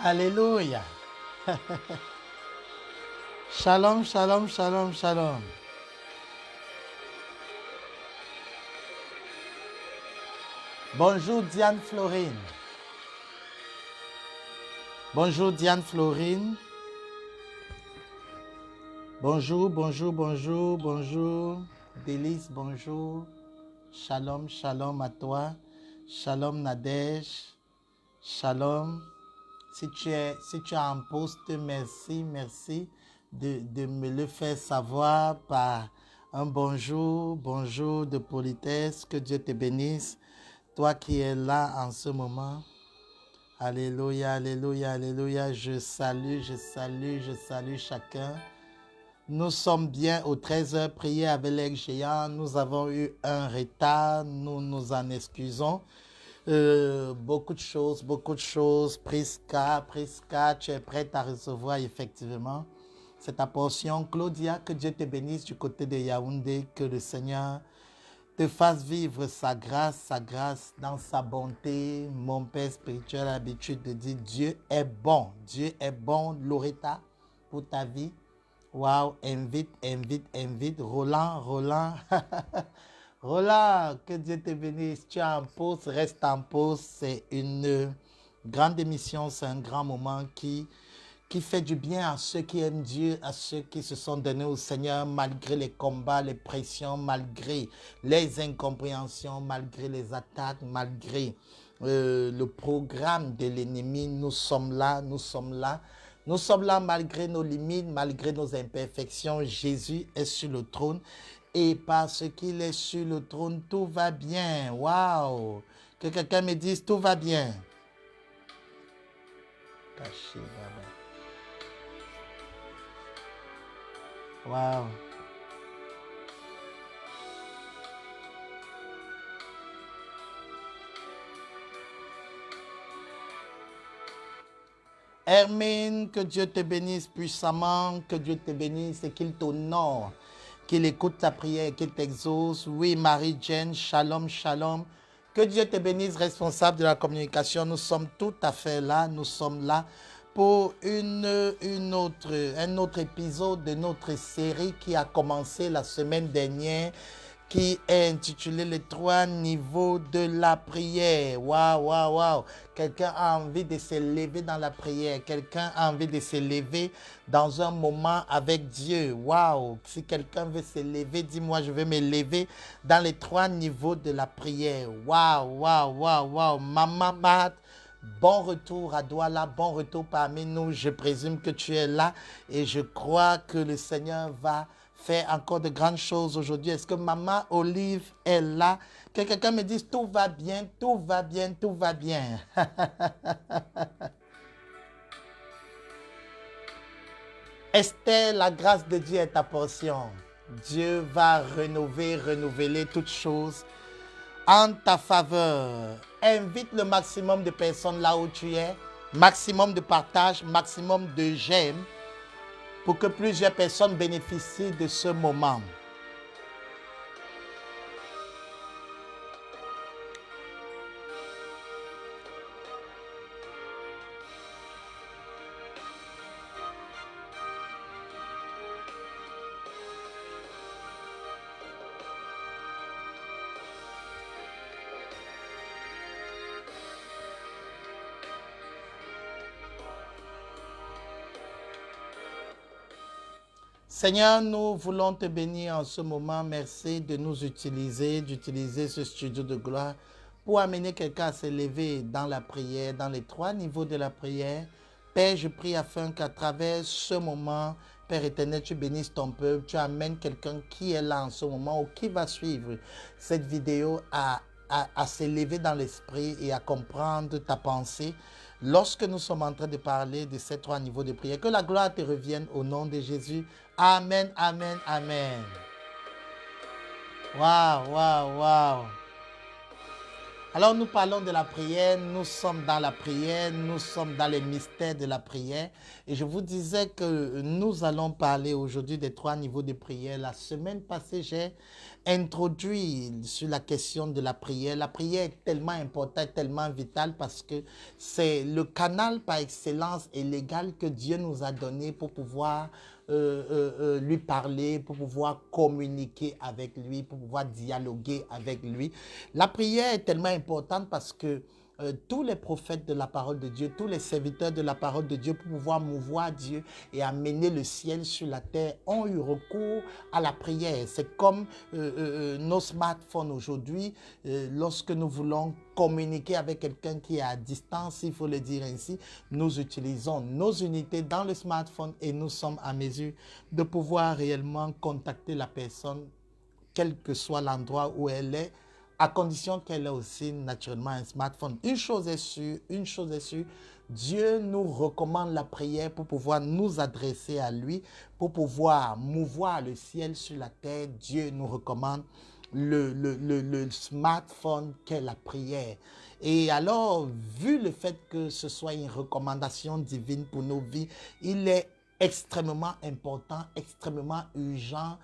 Alléluia. Shalom, shalom, shalom, shalom. Bonjour Diane Florine. Bonjour Diane Florine. Bonjour, bonjour, bonjour, bonjour. Délice, bonjour. Shalom, shalom à toi. Shalom Nadège. Shalom. Si tu es en poste, merci, merci de me le faire savoir par un bonjour, bonjour de politesse. Que Dieu te bénisse. Toi qui es là en ce moment. Alléluia, alléluia, alléluia. Je salue chacun. Nous sommes bien aux 13h, prier avec les géants. Nous avons eu un retard, nous nous en excusons. Beaucoup de choses. Prisca, tu es prête à recevoir effectivement. C'est ta portion. Claudia, que Dieu te bénisse du côté de Yaoundé. Que le Seigneur te fasse vivre sa grâce dans sa bonté. Mon Père spirituel a l'habitude de dire Dieu est bon. Dieu est bon, Loretta, pour ta vie. Waouh, invite. Roland. Roland, que Dieu te bénisse. Tu es en pause, reste en pause. C'est une grande émission, c'est un grand moment qui fait du bien à ceux qui aiment Dieu, à ceux qui se sont donnés au Seigneur malgré les combats, les pressions, malgré les incompréhensions, malgré les attaques, malgré le programme de l'ennemi. Nous sommes là. Nous sommes là malgré nos limites, malgré nos imperfections. Jésus est sur le trône et parce qu'il est sur le trône, tout va bien. Waouh! Que quelqu'un me dise tout va bien. Caché, baba. Waouh! Hermine, que Dieu te bénisse puissamment, que Dieu te bénisse et qu'il t'honore, qu'il écoute ta prière, qu'il t'exauce. Oui, Marie-Jane, shalom, shalom. Que Dieu te bénisse, responsable de la communication. Nous sommes tout à fait là, nous sommes là pour un autre épisode de notre série qui a commencé la semaine dernière, qui est intitulé les 3 niveaux de la prière. Waouh. Quelqu'un a envie de se lever dans la prière. Quelqu'un a envie de se lever dans un moment avec Dieu. Waouh. Si quelqu'un veut se lever, dis-moi, je vais me lever dans les 3 niveaux de la prière. Waouh. Maman Matt. Bon retour à Douala, bon retour parmi nous. Je présume que tu es là et je crois que le Seigneur va faire encore de grandes choses aujourd'hui. Est-ce que Maman Olive est là? Que quelqu'un me dise tout va bien. Esther, la grâce de Dieu est ta portion. Dieu va renouveler toutes choses en ta faveur. Invite le maximum de personnes là où tu es. Maximum de partage, maximum de j'aime pour que plusieurs personnes bénéficient de ce moment. Seigneur, nous voulons te bénir en ce moment. Merci de nous utiliser, d'utiliser ce studio de gloire pour amener quelqu'un à s'élever dans la prière, dans les 3 niveaux de la prière. Père, je prie afin qu'à travers ce moment, Père éternel, tu bénisses ton peuple, tu amènes quelqu'un qui est là en ce moment ou qui va suivre cette vidéo à s'élever dans l'esprit et à comprendre ta pensée. Lorsque nous sommes en train de parler de ces 3 niveaux de prière, que la gloire te revienne au nom de Jésus. Amen, amen, amen. Waouh, waouh, waouh. Alors nous parlons de la prière, nous sommes dans la prière, nous sommes dans les mystères de la prière. Et je vous disais que nous allons parler aujourd'hui des 3 niveaux de prière. La semaine passée, j'ai introduit sur la question de la prière. La prière est tellement importante, tellement vitale parce que c'est le canal par excellence et légal que Dieu nous a donné pour pouvoir lui parler, pour pouvoir communiquer avec lui, pour pouvoir dialoguer avec lui. La prière est tellement importante parce que tous les prophètes de la parole de Dieu, tous les serviteurs de la parole de Dieu pour pouvoir mouvoir Dieu et amener le ciel sur la terre ont eu recours à la prière. C'est comme nos smartphones aujourd'hui, lorsque nous voulons communiquer avec quelqu'un qui est à distance, il faut le dire ainsi, nous utilisons nos unités dans le smartphone et nous sommes à mesure de pouvoir réellement contacter la personne, quel que soit l'endroit où elle est, à condition qu'elle ait aussi naturellement un smartphone. Une chose est sûre, Dieu nous recommande la prière pour pouvoir nous adresser à lui, pour pouvoir mouvoir le ciel sur la terre. Dieu nous recommande le smartphone qu'est la prière. Et alors, vu le fait que ce soit une recommandation divine pour nos vies, il est extrêmement important, extrêmement urgent,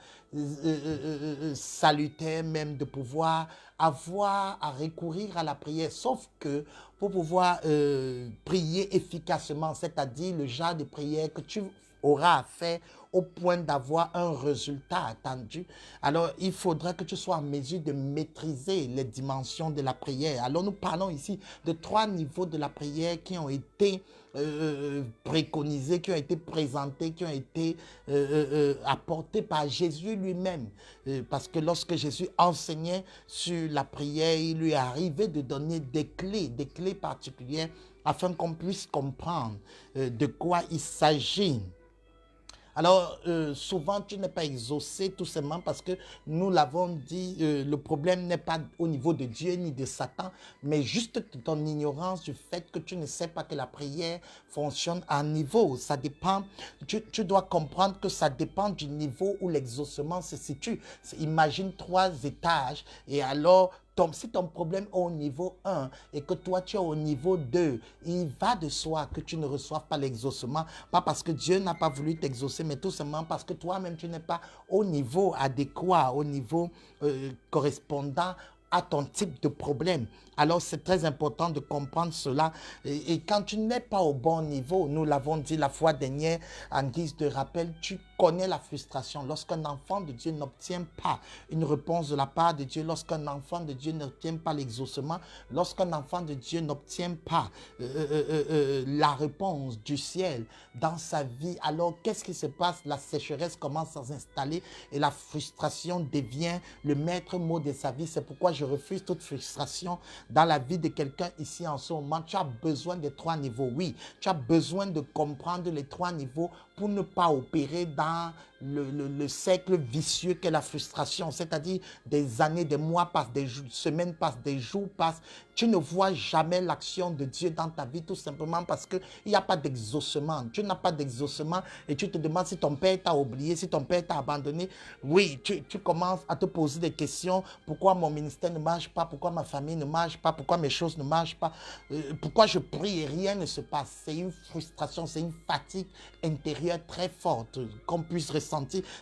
salutaire même de pouvoir avoir à recourir à la prière. Sauf que pour pouvoir prier efficacement, c'est-à-dire le genre de prière que tu auras à faire au point d'avoir un résultat attendu, alors il faudra que tu sois en mesure de maîtriser les dimensions de la prière. Alors nous parlons ici de 3 niveaux de la prière qui ont été préconisés, qui ont été présentés, qui ont été apportés par Jésus lui-même. Parce que lorsque Jésus enseignait sur la prière, il lui est arrivé de donner des clés particulières afin qu'on puisse comprendre de quoi il s'agit. Alors, souvent, tu n'es pas exaucé tout simplement parce que nous l'avons dit, le problème n'est pas au niveau de Dieu ni de Satan, mais juste de ton ignorance du fait que tu ne sais pas que la prière fonctionne à un niveau. Ça dépend, tu dois comprendre que ça dépend du niveau où l'exaucement se situe. Imagine 3 étages et alors, si ton problème est au niveau 1 et que toi tu es au niveau 2, il va de soi que tu ne reçoives pas l'exaucement, pas parce que Dieu n'a pas voulu t'exaucer, mais tout simplement parce que toi-même tu n'es pas au niveau adéquat, au niveau correspondant à ton type de problème. Alors c'est très important de comprendre cela. Et quand tu n'es pas au bon niveau, nous l'avons dit la fois dernière en guise de rappel, tu connais la frustration. Lorsqu'un enfant de Dieu n'obtient pas une réponse de la part de Dieu, lorsqu'un enfant de Dieu n'obtient pas l'exaucement, lorsqu'un enfant de Dieu n'obtient pas la réponse du ciel dans sa vie, alors qu'est-ce qui se passe? La sécheresse commence à s'installer et la frustration devient le maître mot de sa vie. C'est pourquoi je refuse toute frustration dans la vie de quelqu'un ici en ce moment. Tu as besoin des 3 niveaux. Oui, tu as besoin de comprendre les 3 niveaux pour ne pas opérer dans le cercle vicieux qu'est la frustration. C'est-à-dire des années, des mois passent, des semaines passent, des jours passent. Tu ne vois jamais l'action de Dieu dans ta vie tout simplement parce qu'il n'y a pas d'exaucement. Tu n'as pas d'exaucement et tu te demandes si ton père t'a oublié, si ton père t'a abandonné. Oui, tu commences à te poser des questions. Pourquoi mon ministère ne marche pas? Pourquoi ma famille ne marche pas? Pourquoi mes choses ne marchent pas? Pourquoi je prie et rien ne se passe? C'est une frustration, c'est une fatigue intérieure très forte qu'on puisse ressentir.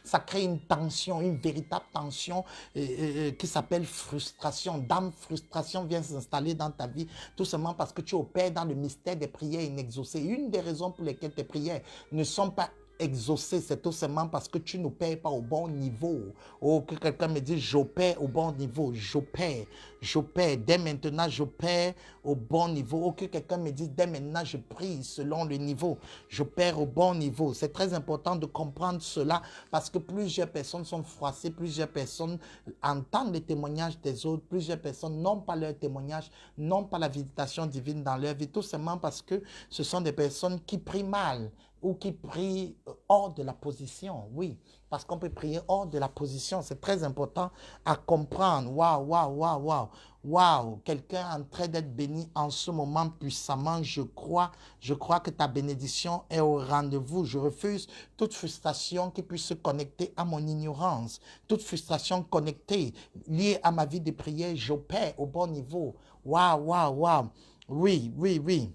Ça crée une tension, une véritable tension qui s'appelle frustration. Dame, frustration vient s'installer dans ta vie tout simplement parce que tu opères dans le mystère des prières inexaucées. Une des raisons pour lesquelles tes prières ne sont pas exaucer, c'est tout simplement parce que tu n'opères pas au bon niveau. Oh, que quelqu'un me dise, j'opère au bon niveau. J'opère. Dès maintenant, j'opère au bon niveau. Oh, que quelqu'un me dise, dès maintenant, je prie selon le niveau. J'opère au bon niveau. C'est très important de comprendre cela parce que plusieurs personnes sont froissées, plusieurs personnes entendent les témoignages des autres, plusieurs personnes n'ont pas leur témoignage, n'ont pas la visitation divine dans leur vie, tout simplement parce que ce sont des personnes qui prient mal ou qui prient hors de la position. Oui, parce qu'on peut prier hors de la position. C'est très important à comprendre. Waouh, waouh, waouh, waouh. Waouh, quelqu'un est en train d'être béni en ce moment puissamment. Je crois que ta bénédiction est au rendez-vous. Je refuse toute frustration qui puisse se connecter à mon ignorance, toute frustration connectée, liée à ma vie de prière. J'opère au bon niveau. Waouh, waouh, waouh. Oui, oui, oui.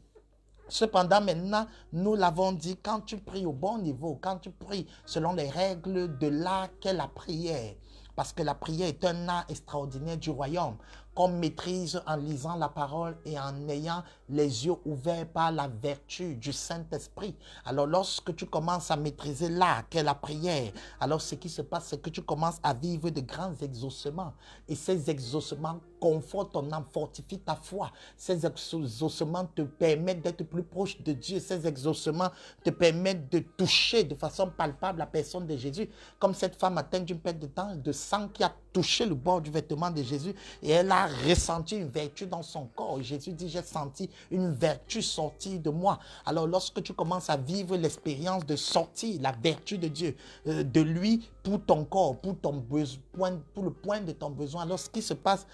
Cependant, maintenant, nous l'avons dit, quand tu pries au bon niveau, quand tu pries selon les règles de l'art qu'est la prière, parce que la prière est un art extraordinaire du royaume, qu'on maîtrise en lisant la parole et en ayant les yeux ouverts par la vertu du Saint-Esprit. Alors, lorsque tu commences à maîtriser l'art qu'est la prière, alors ce qui se passe, c'est que tu commences à vivre de grands exaucements. Et ces exaucements confortent ton âme, fortifient ta foi. Ces exaucements te permettent d'être plus proche de Dieu. Ces exaucements te permettent de toucher de façon palpable la personne de Jésus. Comme cette femme atteinte d'une perte de sang qui a touché le bord du vêtement de Jésus et elle a ressenti une vertu dans son corps. Jésus dit, j'ai senti une vertu sortir de moi. Alors lorsque tu commences à vivre l'expérience de sortir la vertu de Dieu, de lui pour ton corps, pour ton besoin, pour le point de ton besoin, alors ce qui se passe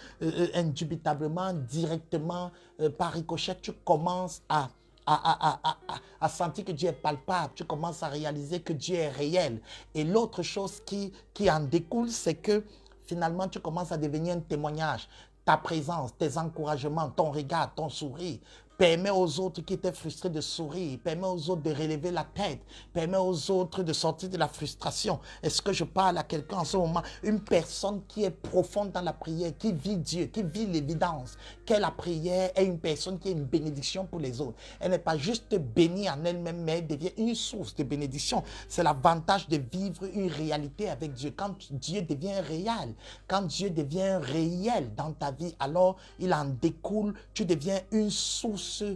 indubitablement, directement, par ricochet, tu commences à sentir que Dieu est palpable, tu commences à réaliser que Dieu est réel. Et l'autre chose qui en découle, c'est que finalement, tu commences à devenir un témoignage. Ta présence, tes encouragements, ton regard, ton sourire, permet aux autres qui étaient frustrés de sourire, permet aux autres de relever la tête, permet aux autres de sortir de la frustration. Est-ce que je parle à quelqu'un en ce moment? Une personne qui est profonde dans la prière, qui vit Dieu, qui vit l'évidence, que la prière est une personne qui est une bénédiction pour les autres. Elle n'est pas juste bénie en elle-même, mais elle devient une source de bénédiction. C'est l'avantage de vivre une réalité avec Dieu. Quand Dieu devient réel, quand Dieu devient réel dans ta vie, alors il en découle, tu deviens une source de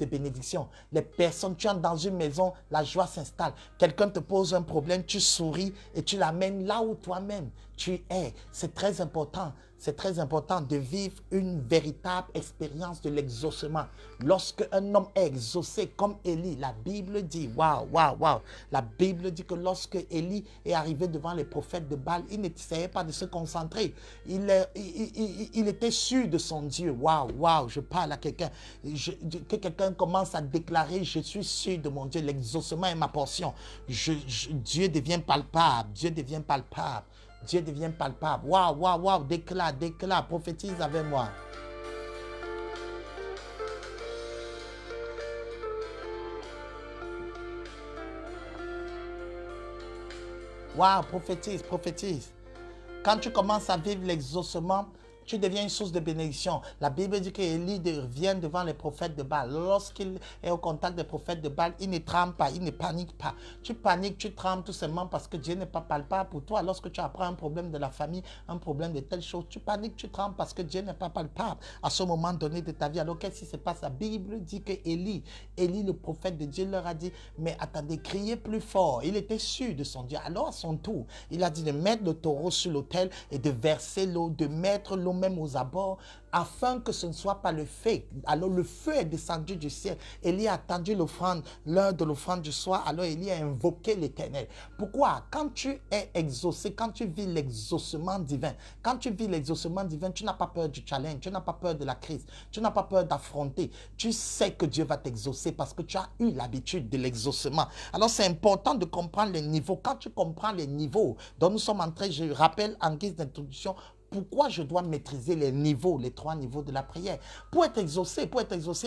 bénédiction. Les personnes, tu entres dans une maison, la joie s'installe. Quelqu'un te pose un problème, tu souris et tu l'amènes là où toi-même tu es. C'est très important. C'est très important de vivre une véritable expérience de l'exaucement. Lorsque un homme est exaucé comme Élie, la Bible dit, waouh, waouh, waouh. La Bible dit que lorsque Élie est arrivé devant les prophètes de Baal, il n'essayait pas de se concentrer. Il était sûr de son Dieu. Waouh, waouh, je parle à quelqu'un. Que quelqu'un commence à déclarer, je suis sûr de mon Dieu. L'exaucement est ma portion. Dieu devient palpable. Dieu devient palpable. Dieu devient palpable. Waouh, waouh, waouh, déclare, prophétise avec moi. Waouh, prophétise. Quand tu commences à vivre l'exaucement, tu deviens une source de bénédiction. La Bible dit qu'Élie vient devant les prophètes de Baal. Lorsqu'il est au contact des prophètes de Baal, il ne tremble pas, il ne panique pas. Tu paniques, tu trembles tout simplement parce que Dieu n'est pas palpable pour toi. Lorsque tu apprends un problème de la famille, un problème de telle chose, tu paniques, tu trembles parce que Dieu n'est pas palpable à ce moment donné de ta vie. Alors qu'est-ce qui se passe? La Bible dit que Élie, le prophète de Dieu, leur a dit, mais attendez, criez plus fort. Il était sûr de son Dieu. Alors à son tour, il a dit de mettre le taureau sur l'autel et de verser l'eau, de mettre l'eau même aux abords, afin que ce ne soit pas le feu. Alors le feu est descendu du ciel. Élie a attendu l'offrande, l'heure de l'offrande du soir. Alors Élie a invoqué l'Éternel. Pourquoi? Quand tu es exaucé, quand tu vis l'exaucement divin, tu n'as pas peur du challenge, tu n'as pas peur de la crise, tu n'as pas peur d'affronter. Tu sais que Dieu va t'exaucer parce que tu as eu l'habitude de l'exaucement. Alors c'est important de comprendre les niveaux. Quand tu comprends les niveaux dont nous sommes en train, je rappelle en guise d'introduction, pourquoi je dois maîtriser les niveaux, les 3 niveaux de la prière? Pour être exaucé,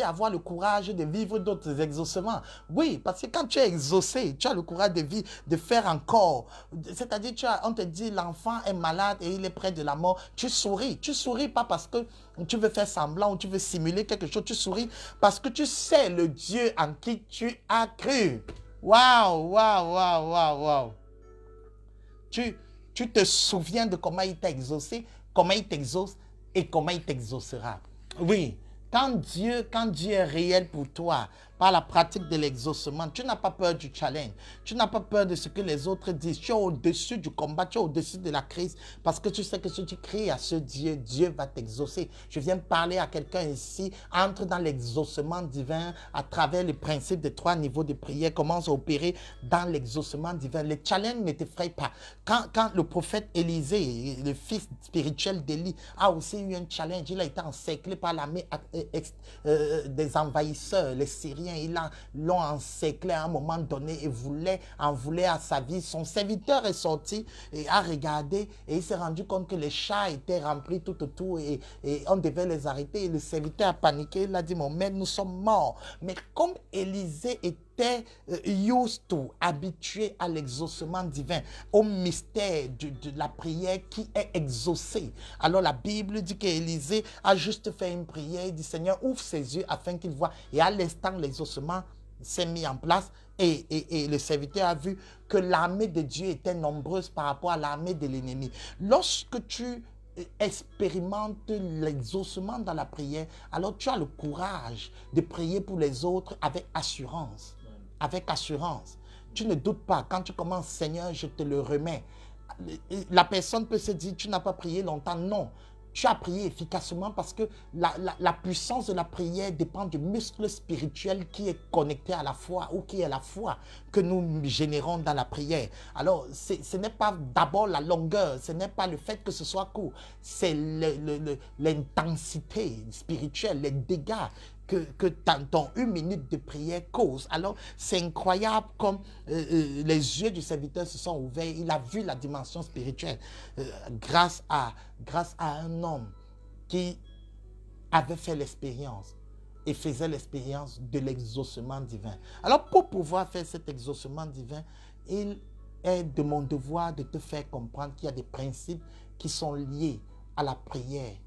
avoir le courage de vivre d'autres exaucements. Oui, parce que quand tu es exaucé, tu as le courage de vivre, de faire encore. C'est-à-dire, on te dit, l'enfant est malade et il est près de la mort. Tu souris. Tu souris pas parce que tu veux faire semblant ou tu veux simuler quelque chose. Tu souris parce que tu sais le Dieu en qui tu as cru. Waouh, waouh, waouh, waouh, waouh. Tu te souviens de comment il t'a exaucé, comment il t'exauce et comment il t'exaucera. Oui, quand Dieu est réel pour toi, par la pratique de l'exaucement, tu n'as pas peur du challenge. Tu n'as pas peur de ce que les autres disent. Tu es au-dessus du combat, tu es au-dessus de la crise parce que tu sais que si tu cries à ce Dieu, Dieu va t'exaucer. Je viens parler à quelqu'un ici, entre dans l'exaucement divin à travers le principe des 3 niveaux de prière, commence à opérer dans l'exaucement divin. Les challenges ne t'effraient pas. Quand le prophète Élisée, le fils spirituel d'Élie, a aussi eu un challenge, il a été encerclé par l'armée des envahisseurs, les Syriens. Ils l'ont encerclé à un moment donné et en voulait à sa vie. Son serviteur est sorti et a regardé et il s'est rendu compte que les chats étaient remplis tout autour et on devait les arrêter. Et le serviteur a paniqué, il a dit, mon maître, nous sommes morts. Mais comme Élisée était habitué à l'exaucement divin, au mystère de la prière qui est exaucée. Alors la Bible dit qu'Élisée a juste fait une prière, il dit, Seigneur, ouvre ses yeux afin qu'il voie. Et à l'instant, l'exaucement s'est mis en place et le serviteur a vu que l'armée de Dieu était nombreuse par rapport à l'armée de l'ennemi. Lorsque tu expérimente l'exaucement dans la prière, alors tu as le courage de prier pour les autres avec assurance. Avec assurance. Tu ne doutes pas. Quand tu commences, Seigneur, je te le remets. La personne peut se dire, tu n'as pas prié longtemps. Non. Tu as prié efficacement parce que la puissance de la prière dépend du muscle spirituel qui est connecté à la foi ou qui est la foi que nous générons dans la prière. Alors, ce n'est pas d'abord la longueur, ce n'est pas le fait que ce soit court, c'est l'intensité spirituelle, les dégâts que ton 1 minute de prière cause. Alors, c'est incroyable comme les yeux du serviteur se sont ouverts. Il a vu la dimension spirituelle grâce à un homme qui avait fait l'expérience et faisait l'expérience de l'exaucement divin. Alors, pour pouvoir faire cet exaucement divin, il est de mon devoir de te faire comprendre qu'il y a des principes qui sont liés à la prière.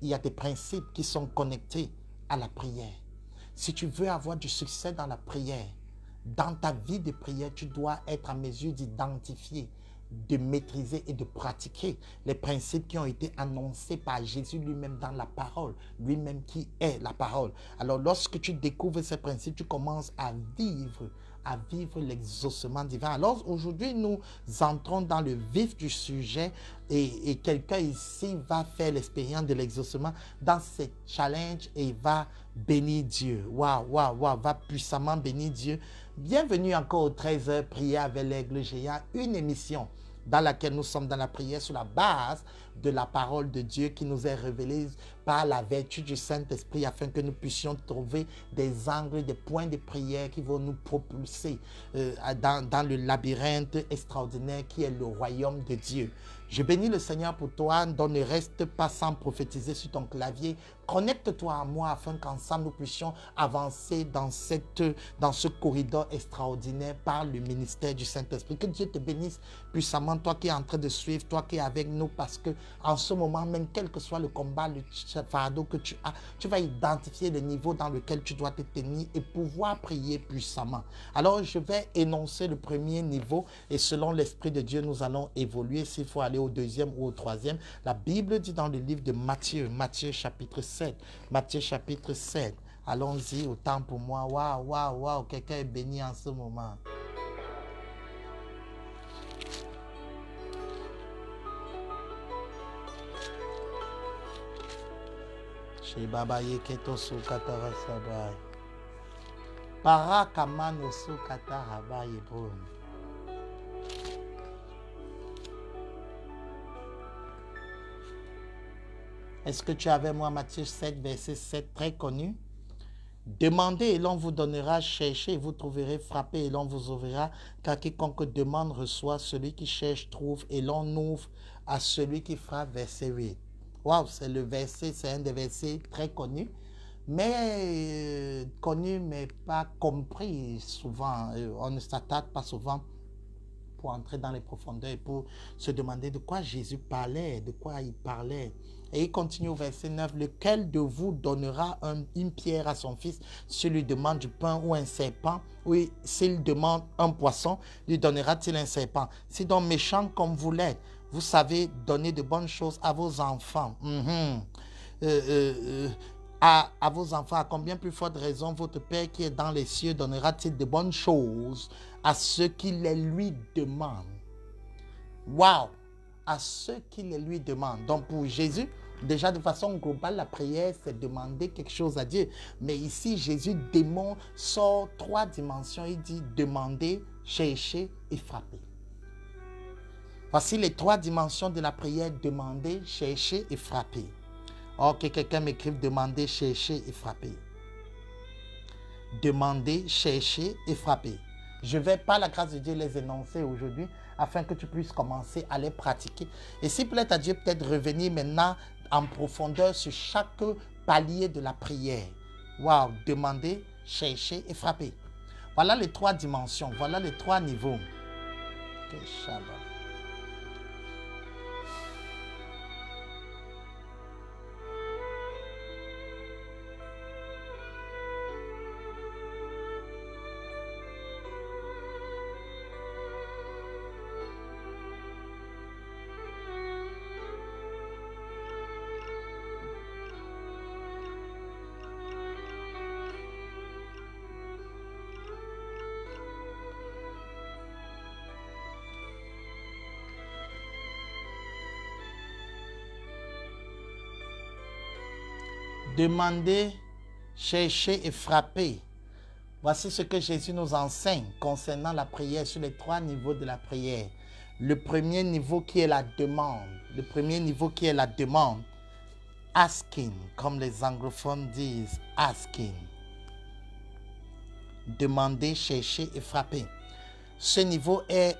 Il y a des principes qui sont connectés à la prière. Si tu veux avoir du succès dans la prière, dans ta vie de prière, tu dois être en mesure d'identifier, de maîtriser et de pratiquer les principes qui ont été annoncés par Jésus lui-même dans la parole, lui-même qui est la parole. Alors lorsque tu découvres ces principes, tu commences à vivre l'exaucement divin. Alors aujourd'hui, nous entrons dans le vif du sujet et quelqu'un ici va faire l'expérience de l'exaucement dans ces challenges et va bénir Dieu. Waouh, waouh, waouh, va puissamment bénir Dieu. Bienvenue encore au 13h, prier avec l'aigle géant, une émission dans laquelle nous sommes dans la prière sur la base de la parole de Dieu qui nous est révélée par la vertu du Saint-Esprit afin que nous puissions trouver des angles, des points de prière qui vont nous propulser dans le labyrinthe extraordinaire qui est le royaume de Dieu. Je bénis le Seigneur pour toi, donc ne reste pas sans prophétiser sur ton clavier. Connecte-toi à moi afin qu'ensemble nous puissions avancer dans ce corridor extraordinaire par le ministère du Saint-Esprit. Que Dieu te bénisse puissamment, toi qui es en train de suivre, toi qui es avec nous, parce que en ce moment, même quel que soit le combat, le fardeau que tu as, tu vas identifier le niveau dans lequel tu dois te tenir et pouvoir prier puissamment. Alors, je vais énoncer le premier niveau et selon l'Esprit de Dieu, nous allons évoluer s'il faut aller au deuxième ou au troisième. La Bible dit dans le livre de Matthieu chapitre 7, Matthieu chapitre 7. Allons-y, autant pour moi. Waouh, waouh, waouh, quelqu'un est béni en ce moment. Chez Baba Yeketo Sukatara Sabai. Parakamano Sukatara Yebron. Est-ce que tu as avec moi Matthieu 7, verset 7, très connu? Demandez et l'on vous donnera, cherchez et vous trouverez, frappez et l'on vous ouvrira, car quiconque demande reçoit, celui qui cherche trouve et l'on ouvre à celui qui frappe, verset 8. Waouh, c'est le verset, c'est un des versets très connus, mais connu, mais pas compris souvent. On ne s'attarde pas souvent pour entrer dans les profondeurs et pour se demander de quoi Jésus parlait, de quoi il parlait. Et il continue au verset 9, lequel de vous donnera une pierre à son fils s'il lui demande du pain ou un serpent, ou s'il demande un poisson, lui donnera-t-il un serpent? Si donc méchant comme vous l'êtes, vous savez donner de bonnes choses à vos enfants. À vos enfants, à combien plus forte raison votre Père qui est dans les cieux donnera-t-il de bonnes choses à ceux qui les lui demandent? Waouh! À ceux qui les lui demandent. Donc pour Jésus, déjà de façon globale, la prière, c'est demander quelque chose à Dieu. Mais ici, Jésus sort 3 dimensions. Il dit demander, chercher et frapper. Voici les 3 dimensions de la prière, demander, chercher et frapper. Or, que quelqu'un m'écrive demander, chercher et frapper. Demander, chercher et frapper. Je vais, par la grâce de Dieu, les énoncer aujourd'hui afin que tu puisses commencer à les pratiquer. Et s'il plaît à Dieu, peut-être revenir maintenant en profondeur sur chaque palier de la prière. Waouh, demander, chercher et frapper. Voilà les 3 dimensions, voilà les 3 niveaux. Que Shabbat. Demander, chercher et frapper. Voici ce que Jésus nous enseigne concernant la prière sur les 3 niveaux de la prière. Le premier niveau qui est la demande. Le premier niveau qui est la demande. Asking, comme les anglophones disent. Asking. Demander, chercher et frapper. Ce niveau est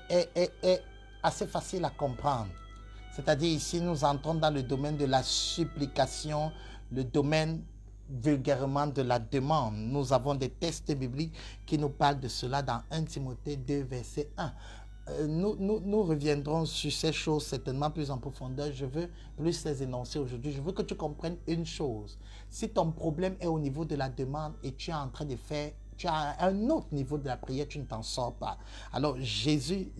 assez facile à comprendre. C'est-à-dire ici, nous entrons dans le domaine de la supplication, le domaine vulgairement de la demande. Nous avons des textes bibliques qui nous parlent de cela dans 1 Timothée 2, verset 1. Nous reviendrons sur ces choses certainement plus en profondeur. Je veux plus les énoncer aujourd'hui. Je veux que tu comprennes une chose. Si ton problème est au niveau de la demande et tu es en train de faire, tu as un autre niveau de la prière, tu ne t'en sors pas. Alors Jésus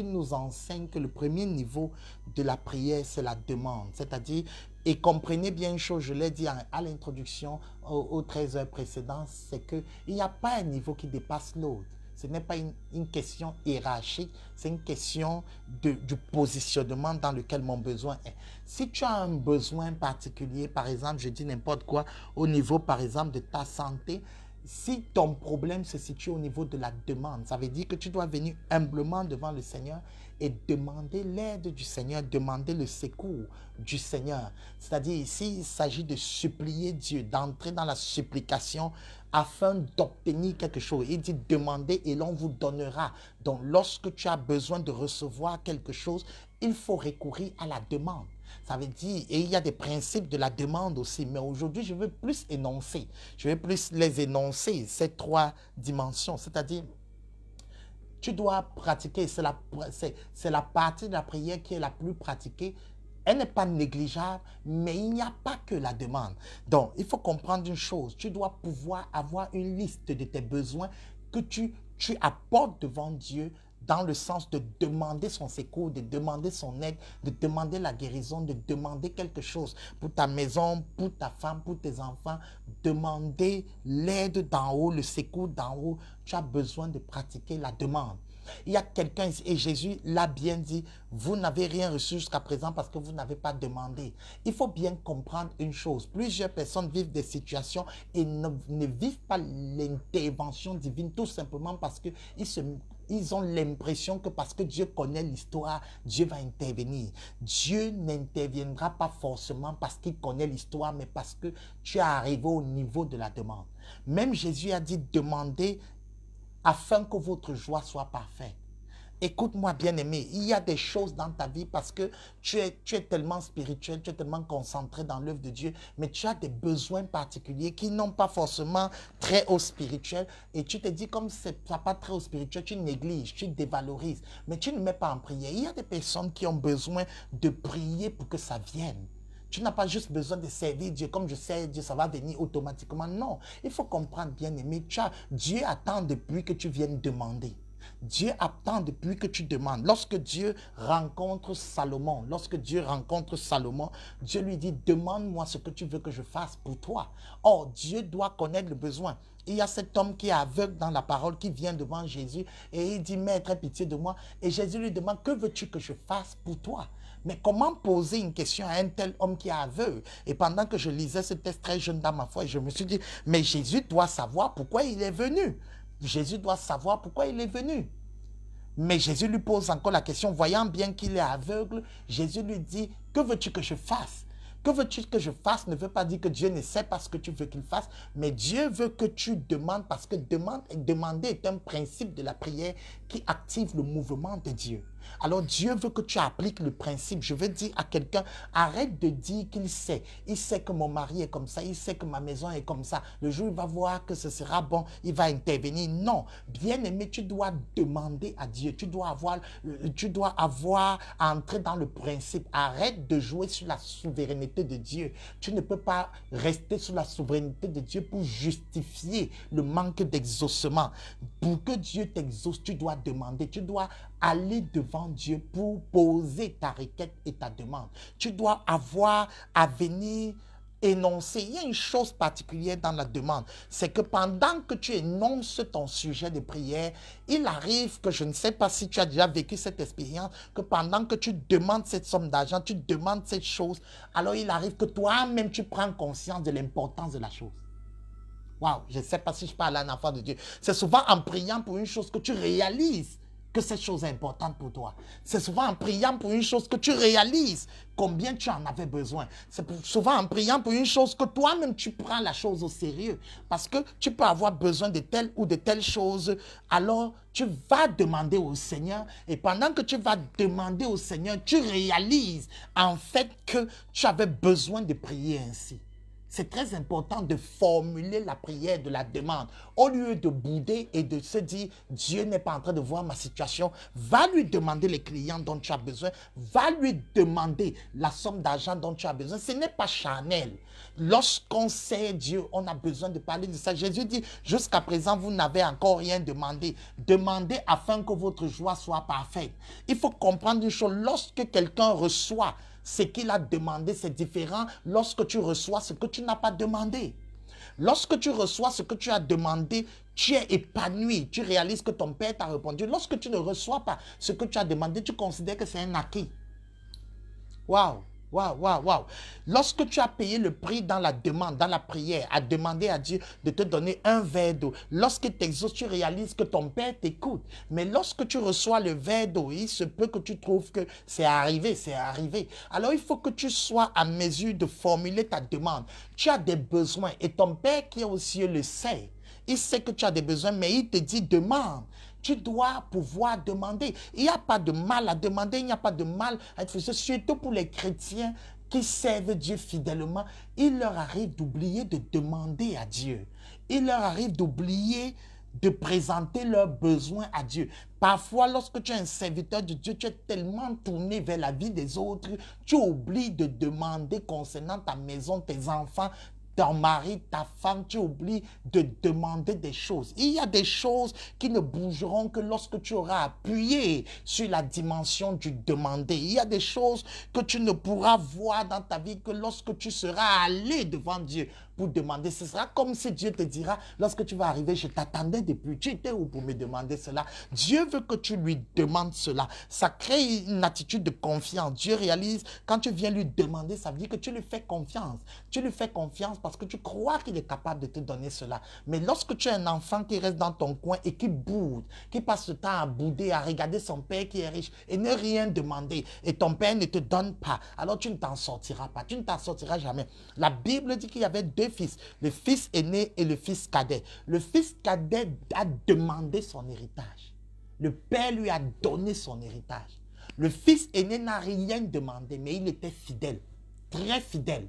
nous enseigne que le premier niveau de la prière, c'est la demande. C'est-à-dire, et comprenez bien une chose, je l'ai dit à l'introduction aux 13 heures précédentes, c'est qu'il n'y a pas un niveau qui dépasse l'autre. Ce n'est pas une question hiérarchique, c'est une question du positionnement dans lequel mon besoin est. Si tu as un besoin particulier, par exemple, je dis n'importe quoi, au niveau par exemple de ta santé, si ton problème se situe au niveau de la demande, ça veut dire que tu dois venir humblement devant le Seigneur et demander l'aide du Seigneur, demander le secours du Seigneur. C'est-à-dire ici, il s'agit de supplier Dieu, d'entrer dans la supplication afin d'obtenir quelque chose. Il dit demandez et l'on vous donnera. Donc lorsque tu as besoin de recevoir quelque chose, il faut recourir à la demande. Ça veut dire, et il y a des principes de la demande aussi, mais aujourd'hui, je veux plus énoncer. Je veux plus les énoncer, ces 3 dimensions. C'est-à-dire, tu dois pratiquer, c'est la partie de la prière qui est la plus pratiquée. Elle n'est pas négligeable, mais il n'y a pas que la demande. Donc, il faut comprendre une chose. Tu dois pouvoir avoir une liste de tes besoins que tu apportes devant Dieu dans le sens de demander son secours, de demander son aide, de demander la guérison, de demander quelque chose pour ta maison, pour ta femme, pour tes enfants. Demander l'aide d'en haut, le secours d'en haut. Tu as besoin de pratiquer la demande. Il y a quelqu'un ici, et Jésus l'a bien dit, vous n'avez rien reçu jusqu'à présent parce que vous n'avez pas demandé. Il faut bien comprendre une chose. Plusieurs personnes vivent des situations et ne vivent pas l'intervention divine tout simplement parce qu'ils ont l'impression que parce que Dieu connaît l'histoire, Dieu va intervenir. Dieu n'interviendra pas forcément parce qu'il connaît l'histoire, mais parce que tu es arrivé au niveau de la demande. Même Jésus a dit, demandez afin que votre joie soit parfaite. Écoute-moi, bien-aimé, il y a des choses dans ta vie parce que tu es tellement spirituel, tu es tellement concentré dans l'œuvre de Dieu, mais tu as des besoins particuliers qui n'ont pas forcément très haut spirituel et tu te dis comme ça n'a pas très haut spirituel, tu négliges, tu dévalorises, mais tu ne mets pas en prière. Il y a des personnes qui ont besoin de prier pour que ça vienne. Tu n'as pas juste besoin de servir Dieu. Comme je sais Dieu, ça va venir automatiquement. Non, il faut comprendre, bien-aimé, Dieu attend depuis que tu viennes demander. Dieu attend depuis que tu demandes. Lorsque Dieu rencontre Salomon, Dieu lui dit, demande-moi ce que tu veux que je fasse pour toi. Or, Dieu doit connaître le besoin. Il y a cet homme qui est aveugle dans la parole, qui vient devant Jésus et il dit, Maître, aie pitié de moi. Et Jésus lui demande, que veux-tu que je fasse pour toi? Mais comment poser une question à un tel homme qui est aveugle? Et pendant que je lisais ce texte très jeune dans ma foi, je me suis dit, mais Jésus doit savoir pourquoi il est venu. Jésus doit savoir pourquoi il est venu. Mais Jésus lui pose encore la question, voyant bien qu'il est aveugle, Jésus lui dit, que veux-tu que je fasse? Que veux-tu que je fasse ne veut pas dire que Dieu ne sait pas ce que tu veux qu'il fasse, mais Dieu veut que tu demandes parce que demander est un principe de la prière qui active le mouvement de Dieu. Alors Dieu veut que tu appliques le principe. Je veux dire à quelqu'un, arrête de dire qu'il sait. Il sait que mon mari est comme ça, il sait que ma maison est comme ça. Le jour où il va voir que ce sera bon, il va intervenir. Non, bien-aimé, tu dois demander à Dieu. Tu dois avoir à entrer dans le principe. Arrête de jouer sur la souveraineté de Dieu. Tu ne peux pas rester sous la souveraineté de Dieu pour justifier le manque d'exaucement. Pour que Dieu t'exauce, tu dois demander. Tu dois aller devant Dieu pour poser ta requête et ta demande. Tu dois avoir à venir énoncer. Il y a une chose particulière dans la demande, c'est que pendant que tu énonces ton sujet de prière, il arrive que, je ne sais pas si tu as déjà vécu cette expérience, que pendant que tu demandes cette somme d'argent, tu demandes cette chose, alors il arrive que toi-même tu prends conscience de l'importance de la chose. Waouh, je ne sais pas si je parle à un enfant de Dieu. C'est souvent en priant pour une chose que tu réalises que cette chose est importante pour toi. C'est souvent en priant pour une chose que tu réalises combien tu en avais besoin. C'est souvent en priant pour une chose que toi-même tu prends la chose au sérieux. Parce que tu peux avoir besoin de telle ou de telle chose. Alors tu vas demander au Seigneur. Et pendant que tu vas demander au Seigneur, tu réalises en fait que tu avais besoin de prier ainsi. C'est très important de formuler la prière de la demande. Au lieu de bouder et de se dire, Dieu n'est pas en train de voir ma situation, va lui demander les clients dont tu as besoin, va lui demander la somme d'argent dont tu as besoin. Ce n'est pas charnel. Lorsqu'on sait Dieu, on a besoin de parler de ça. Jésus dit, jusqu'à présent, vous n'avez encore rien demandé. Demandez afin que votre joie soit parfaite. Il faut comprendre une chose, lorsque quelqu'un reçoit ce qu'il a demandé, c'est différent lorsque tu reçois ce que tu n'as pas demandé. Lorsque tu reçois ce que tu as demandé, tu es épanoui, tu réalises que ton Père t'a répondu. Lorsque tu ne reçois pas ce que tu as demandé, tu considères que c'est un acquis. Waouh! Waouh, waouh, waouh. Lorsque tu as payé le prix dans la demande, dans la prière, à demander à Dieu de te donner un verre d'eau, lorsque tu exauces, tu réalises que ton Père t'écoute. Mais lorsque tu reçois le verre d'eau, il se peut que tu trouves que c'est arrivé, c'est arrivé. Alors il faut que tu sois à mesure de formuler ta demande. Tu as des besoins et ton Père qui est aux cieux le sait. Il sait que tu as des besoins, mais il te dit demande. Tu dois pouvoir demander. Il n'y a pas de mal à demander, il n'y a pas de mal à être frustré. Surtout pour les chrétiens qui servent Dieu fidèlement, il leur arrive d'oublier de demander à Dieu. Il leur arrive d'oublier de présenter leurs besoins à Dieu. Parfois, lorsque tu es un serviteur de Dieu, tu es tellement tourné vers la vie des autres, tu oublies de demander concernant ta maison, tes enfants, ton mari, ta femme, tu oublies de demander des choses. Il y a des choses qui ne bougeront que lorsque tu auras appuyé sur la dimension du demander. Il y a des choses que tu ne pourras voir dans ta vie que lorsque tu seras allé devant Dieu pour demander. Ce sera comme si Dieu te dira, lorsque tu vas arriver, je t'attendais depuis, tu étais où pour me demander cela? Dieu veut que tu lui demandes cela. Ça crée une attitude de confiance. Dieu réalise, quand tu viens lui demander, ça veut dire que tu lui fais confiance. Tu lui fais confiance parce que tu crois qu'il est capable de te donner cela. Mais lorsque tu es un enfant qui reste dans ton coin et qui boude, qui passe le temps à bouder, à regarder son père qui est riche et ne rien demander, et ton père ne te donne pas, alors tu ne t'en sortiras pas. Tu ne t'en sortiras jamais. La Bible dit qu'il y avait deux fils, le fils aîné et le fils cadet. Le fils cadet a demandé son héritage. Le père lui a donné son héritage. Le fils aîné n'a rien demandé, mais il était fidèle, très fidèle.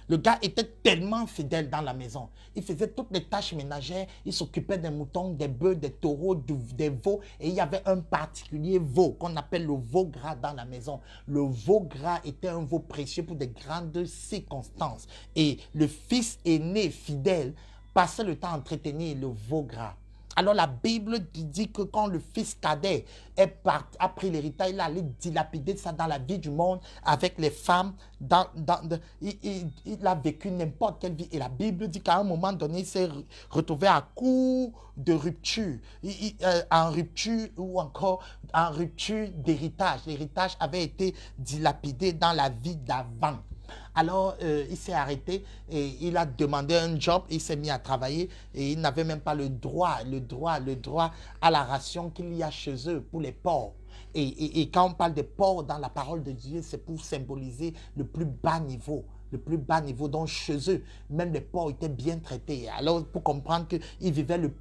Le gars était tellement fidèle dans la maison. Il faisait toutes les tâches ménagères. Il s'occupait des moutons, des bœufs, des taureaux, des veaux. Et il y avait un particulier veau qu'on appelle le veau gras dans la maison. Le veau gras était un veau précieux pour de grandes circonstances. Et le fils aîné fidèle passait le temps à entretenir le veau gras. Alors la Bible dit que quand le fils cadet a pris l'héritage, il allait dilapider ça dans la vie du monde avec les femmes. Il a vécu n'importe quelle vie. Et la Bible dit qu'à un moment donné, il s'est retrouvé à court de rupture. En rupture ou encore en rupture d'héritage. L'héritage avait été dilapidé dans la vie d'avant. Alors, il s'est arrêté et il a demandé un job, il s'est mis à travailler et il n'avait même pas le droit à la ration qu'il y a chez eux pour les porcs. Et quand on parle de porcs dans la parole de Dieu, c'est pour symboliser le plus bas niveau. Le plus bas niveau, donc chez eux, même les porcs étaient bien traités. Alors, pour comprendre qu'ils vivaient le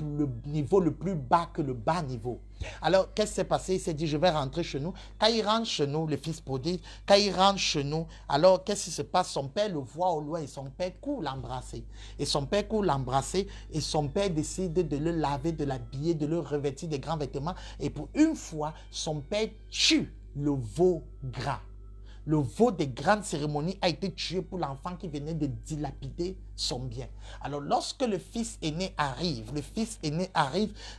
niveau le plus bas que le bas niveau. Alors, qu'est-ce qui s'est passé? Il s'est dit, je vais rentrer chez nous. Quand il rentre chez nous, le fils prodigue, quand il rentre chez nous, alors, qu'est-ce qui se passe? Son père le voit au loin et son père court l'embrasser. Et son père court l'embrasser et son père décide de le laver, de l'habiller, de le revêtir des grands vêtements. Et pour une fois, son père tue le veau gras. Le veau des grandes cérémonies a été tué pour l'enfant qui venait de dilapider son bien. Alors, lorsque le fils aîné arrive,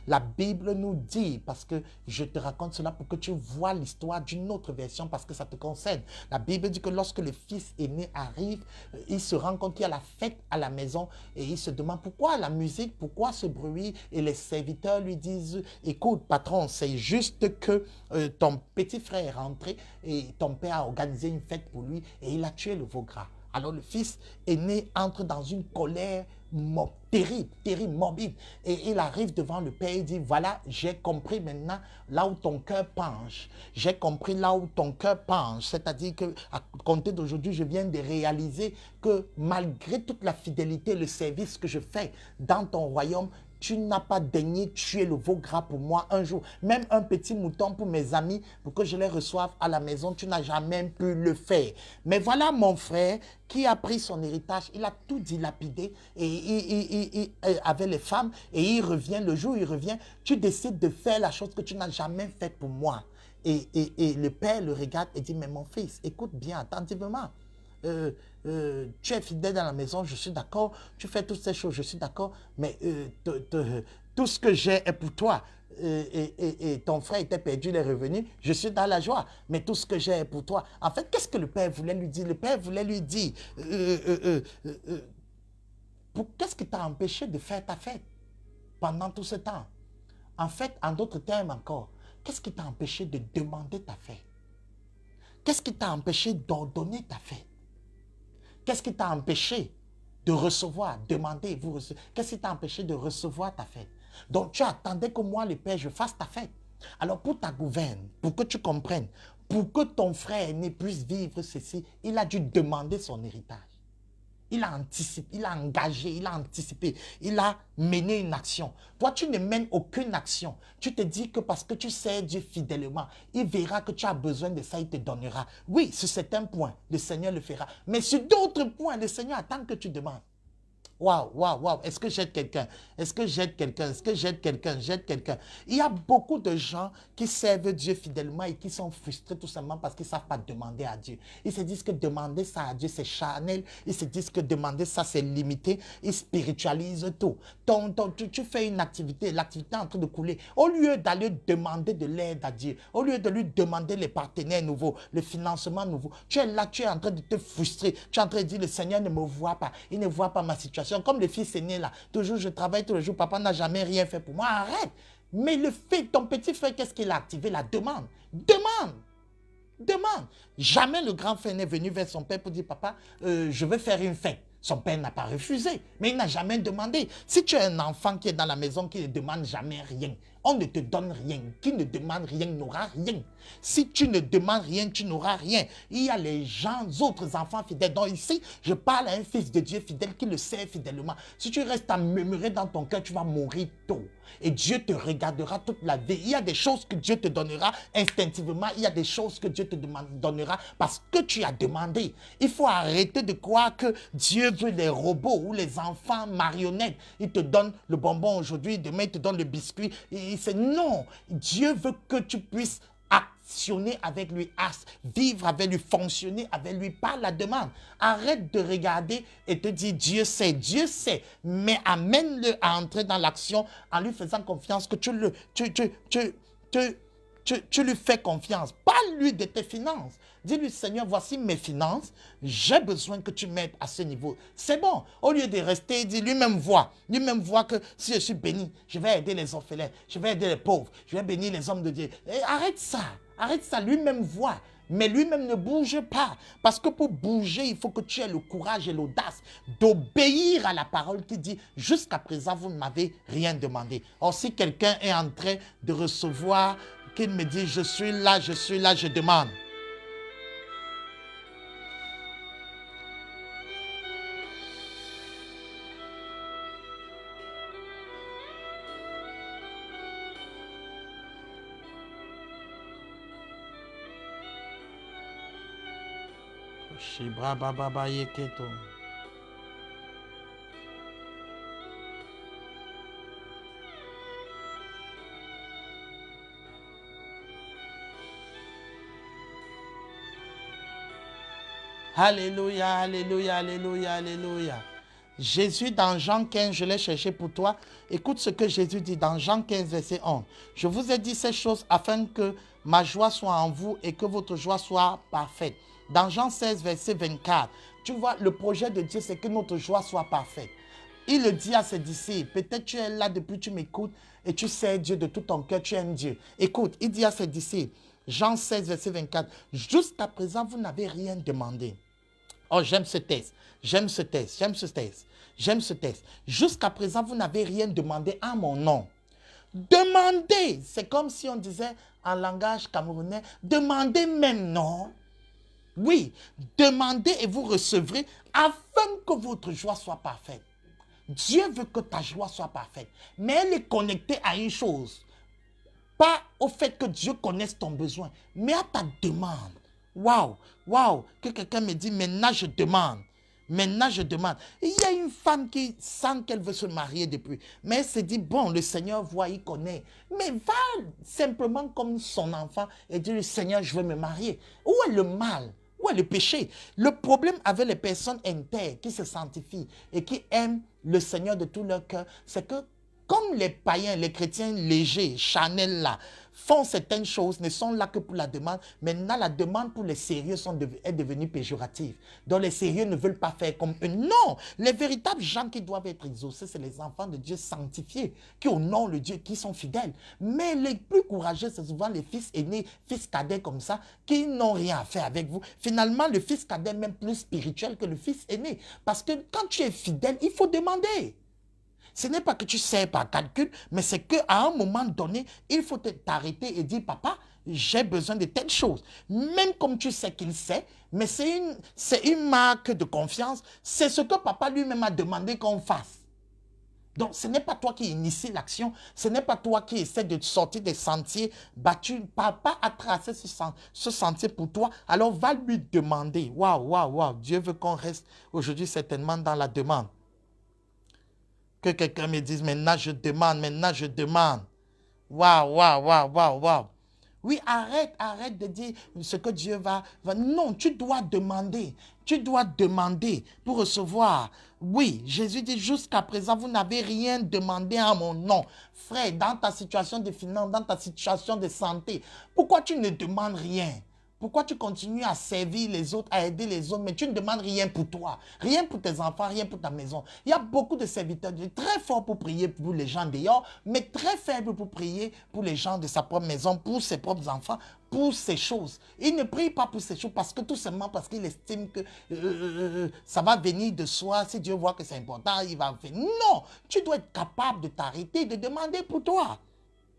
la Bible nous dit, parce que je te raconte cela pour que tu vois l'histoire d'une autre version, parce que ça te concerne. La Bible dit que lorsque le fils aîné arrive, il se rend compte qu'il y a la fête à la maison et il se demande pourquoi la musique, pourquoi ce bruit, et les serviteurs lui disent, écoute patron, c'est juste que ton petit frère est rentré et ton père a organisé une fête pour lui et il a tué le veau gras. Alors le fils aîné entre dans une colère terrible, terrible, morbide. Et il arrive devant le père et dit, voilà, j'ai compris maintenant là où ton cœur penche. J'ai compris là où ton cœur penche. C'est-à-dire que à compter d'aujourd'hui, je viens de réaliser que malgré toute la fidélité, le service que je fais dans ton royaume, tu n'as pas daigné tuer le veau gras pour moi un jour. Même un petit mouton pour mes amis, pour que je les reçoive à la maison, tu n'as jamais pu le faire. Mais voilà mon frère qui a pris son héritage, il a tout dilapidé et avec les femmes et il revient, le jour où il revient, tu décides de faire la chose que tu n'as jamais faite pour moi. Et le père le regarde et dit, mais mon fils, écoute bien attentivement. Tu es fidèle dans la maison, je suis d'accord, tu fais toutes ces choses, je suis d'accord, mais tout ce que j'ai est pour toi. Et ton frère était perdu, il est revenu, je suis dans la joie, mais tout ce que j'ai est pour toi. En fait, qu'est-ce que le père voulait lui dire? Le père voulait lui dire, qu'est-ce qui t'a empêché de faire ta fête pendant tout ce temps? En fait, en d'autres termes encore, qu'est-ce qui t'a empêché de demander ta fête? Qu'est-ce qui t'a empêché d'ordonner ta fête? Qu'est-ce qui t'a empêché de recevoir, demander, vous recevez? Qu'est-ce qui t'a empêché de recevoir ta fête? Donc tu attendais que moi, le Père, je fasse ta fête. Alors pour ta gouverne, pour que tu comprennes, pour que ton frère aîné puisse vivre ceci, il a dû demander son héritage. Il a anticipé, il a engagé, il a anticipé, il a mené une action. Toi, tu ne mènes aucune action. Tu te dis que parce que tu sers Dieu fidèlement, il verra que tu as besoin de ça, il te donnera. Oui, sur certains points, le Seigneur le fera. Mais sur d'autres points, le Seigneur attend que tu demandes. Waouh, waouh, waouh. Est-ce que j'aide quelqu'un? Est-ce que j'aide quelqu'un? Est-ce que j'aide quelqu'un? J'aide quelqu'un. Il y a beaucoup de gens qui servent Dieu fidèlement et qui sont frustrés tout simplement parce qu'ils ne savent pas demander à Dieu. Ils se disent que demander ça à Dieu, c'est charnel. Ils se disent que demander ça, c'est limité. Ils spiritualisent tout. Tu fais une activité, l'activité est en train de couler. Au lieu d'aller demander de l'aide à Dieu, au lieu de lui demander les partenaires nouveaux, le financement nouveau, tu es là, tu es en train de te frustrer. Tu es en train de dire, le Seigneur ne me voit pas. Il ne voit pas ma situation. Comme le fils aîné là, toujours je travaille tous les jours, papa n'a jamais rien fait pour moi, arrête. Mais le fait, ton petit frère, qu'est-ce qu'il a activé? La demande. Demande. Demande. Jamais le grand frère n'est venu vers son père pour dire, papa, je veux faire une fête. Son père n'a pas refusé, mais il n'a jamais demandé. Si tu es un enfant qui est dans la maison, qui ne demande jamais rien, On ne te donne rien. Qui ne demande rien n'aura rien. Si tu ne demandes rien, tu n'auras rien. Il y a les gens, autres enfants fidèles. Donc ici, je parle à un fils de Dieu fidèle qui le sait fidèlement. Si tu restes à murmurer dans ton cœur, tu vas mourir tôt. Et Dieu te regardera toute la vie. Il y a des choses que Dieu te donnera instinctivement. Il y a des choses que Dieu te donnera parce que tu as demandé. Il faut arrêter de croire que Dieu veut les robots ou les enfants marionnettes. Il te donne le bonbon aujourd'hui, demain il te donne le biscuit. Non, Dieu veut que tu puisses actionner avec lui, vivre avec lui, fonctionner avec lui par la demande. Arrête de regarder et te dire Dieu sait, mais amène-le à entrer dans l'action en lui faisant confiance que tu lui fais confiance. Parle-lui de tes finances. Dis-lui, Seigneur, voici mes finances. J'ai besoin que tu m'aides à ce niveau. C'est bon. Au lieu de rester, dis lui-même voit. Lui-même voit que si je suis béni, je vais aider les orphelins, je vais aider les pauvres, je vais bénir les hommes de Dieu. Et arrête ça. Arrête ça. Lui-même voit. Mais lui-même ne bouge pas. Parce que pour bouger, il faut que tu aies le courage et l'audace d'obéir à la parole qui dit « Jusqu'à présent, vous ne m'avez rien demandé. » Or, si quelqu'un est en train de recevoir, qu'il me dit « Je suis là, je demande. » Shibra baba yeketo. Alléluia, alléluia, alléluia, alléluia. Jésus dans Jean 15, je l'ai cherché pour toi. Écoute ce que Jésus dit dans Jean 15, verset 11. Je vous ai dit ces choses afin que ma joie soit en vous et que votre joie soit parfaite. Dans Jean 16, verset 24, tu vois, le projet de Dieu, c'est que notre joie soit parfaite. Il le dit à ses disciples, peut-être tu es là depuis, tu m'écoutes et tu sais Dieu de tout ton cœur, tu aimes Dieu. Écoute, il dit à ses disciples, Jean 16, verset 24, jusqu'à présent, vous n'avez rien demandé. Oh, j'aime ce texte, j'aime ce texte, j'aime ce texte, j'aime ce texte. Jusqu'à présent, vous n'avez rien demandé à mon nom. Demandez, c'est comme si on disait en langage camerounais, demandez maintenant. Oui, demandez et vous recevrez afin que votre joie soit parfaite. Dieu veut que ta joie soit parfaite, mais elle est connectée à une chose. Pas au fait que Dieu connaisse ton besoin, mais à ta demande. Waouh, waouh, que quelqu'un me dit, maintenant je demande. Maintenant je demande. Il y a une femme qui sent qu'elle veut se marier depuis, mais elle se dit, bon, le Seigneur voit, il connaît. Mais va simplement comme son enfant et dit, Seigneur, je veux me marier. Où est le mal? Où est le péché? Le problème avec les personnes intègres qui se sanctifient et qui aiment le Seigneur de tout leur cœur, c'est que comme les païens, les chrétiens légers, charnels là, font certaines choses, ne sont là que pour la demande, maintenant la demande pour les sérieux est devenue péjorative. Donc les sérieux ne veulent pas faire comme eux. Non, les véritables gens qui doivent être exaucés, c'est les enfants de Dieu sanctifiés, qui honorent le Dieu, qui sont fidèles. Mais les plus courageux, c'est souvent les fils aînés, fils cadets comme ça, qui n'ont rien à faire avec vous. Finalement, le fils cadet est même plus spirituel que le fils aîné. Parce que quand tu es fidèle, il faut demander. Ce n'est pas que tu sais par calcul, mais c'est qu'à un moment donné, il faut t'arrêter et dire, papa, j'ai besoin de telle chose. Même comme tu sais qu'il sait, mais c'est une marque de confiance. C'est ce que papa lui-même a demandé qu'on fasse. Donc, ce n'est pas toi qui initie l'action. Ce n'est pas toi qui essaie de sortir des sentiers battus. Papa a tracé ce sentier pour toi. Alors, va lui demander. Waouh, waouh, waouh. Dieu veut qu'on reste aujourd'hui certainement dans la demande. Que quelqu'un me dise, maintenant je demande, maintenant je demande. Waouh, waouh, waouh, waouh, waouh. Oui, arrête de dire ce que Dieu va. Non, tu dois demander. Tu dois demander pour recevoir. Oui, Jésus dit, jusqu'à présent, vous n'avez rien demandé en mon nom. Frère, dans ta situation de finances, dans ta situation de santé, pourquoi tu ne demandes rien? Pourquoi tu continues à servir les autres, à aider les autres, mais tu ne demandes rien pour toi, rien pour tes enfants, rien pour ta maison? Il y a beaucoup de serviteurs très forts pour prier pour les gens dehors, mais très faibles pour prier pour les gens de sa propre maison, pour ses propres enfants, pour ces choses. Il ne prie pas pour ces choses parce que tout simplement parce qu'il estime que ça va venir de soi. Si Dieu voit que c'est important, il va faire. Non, tu dois être capable de t'arrêter, de demander pour toi.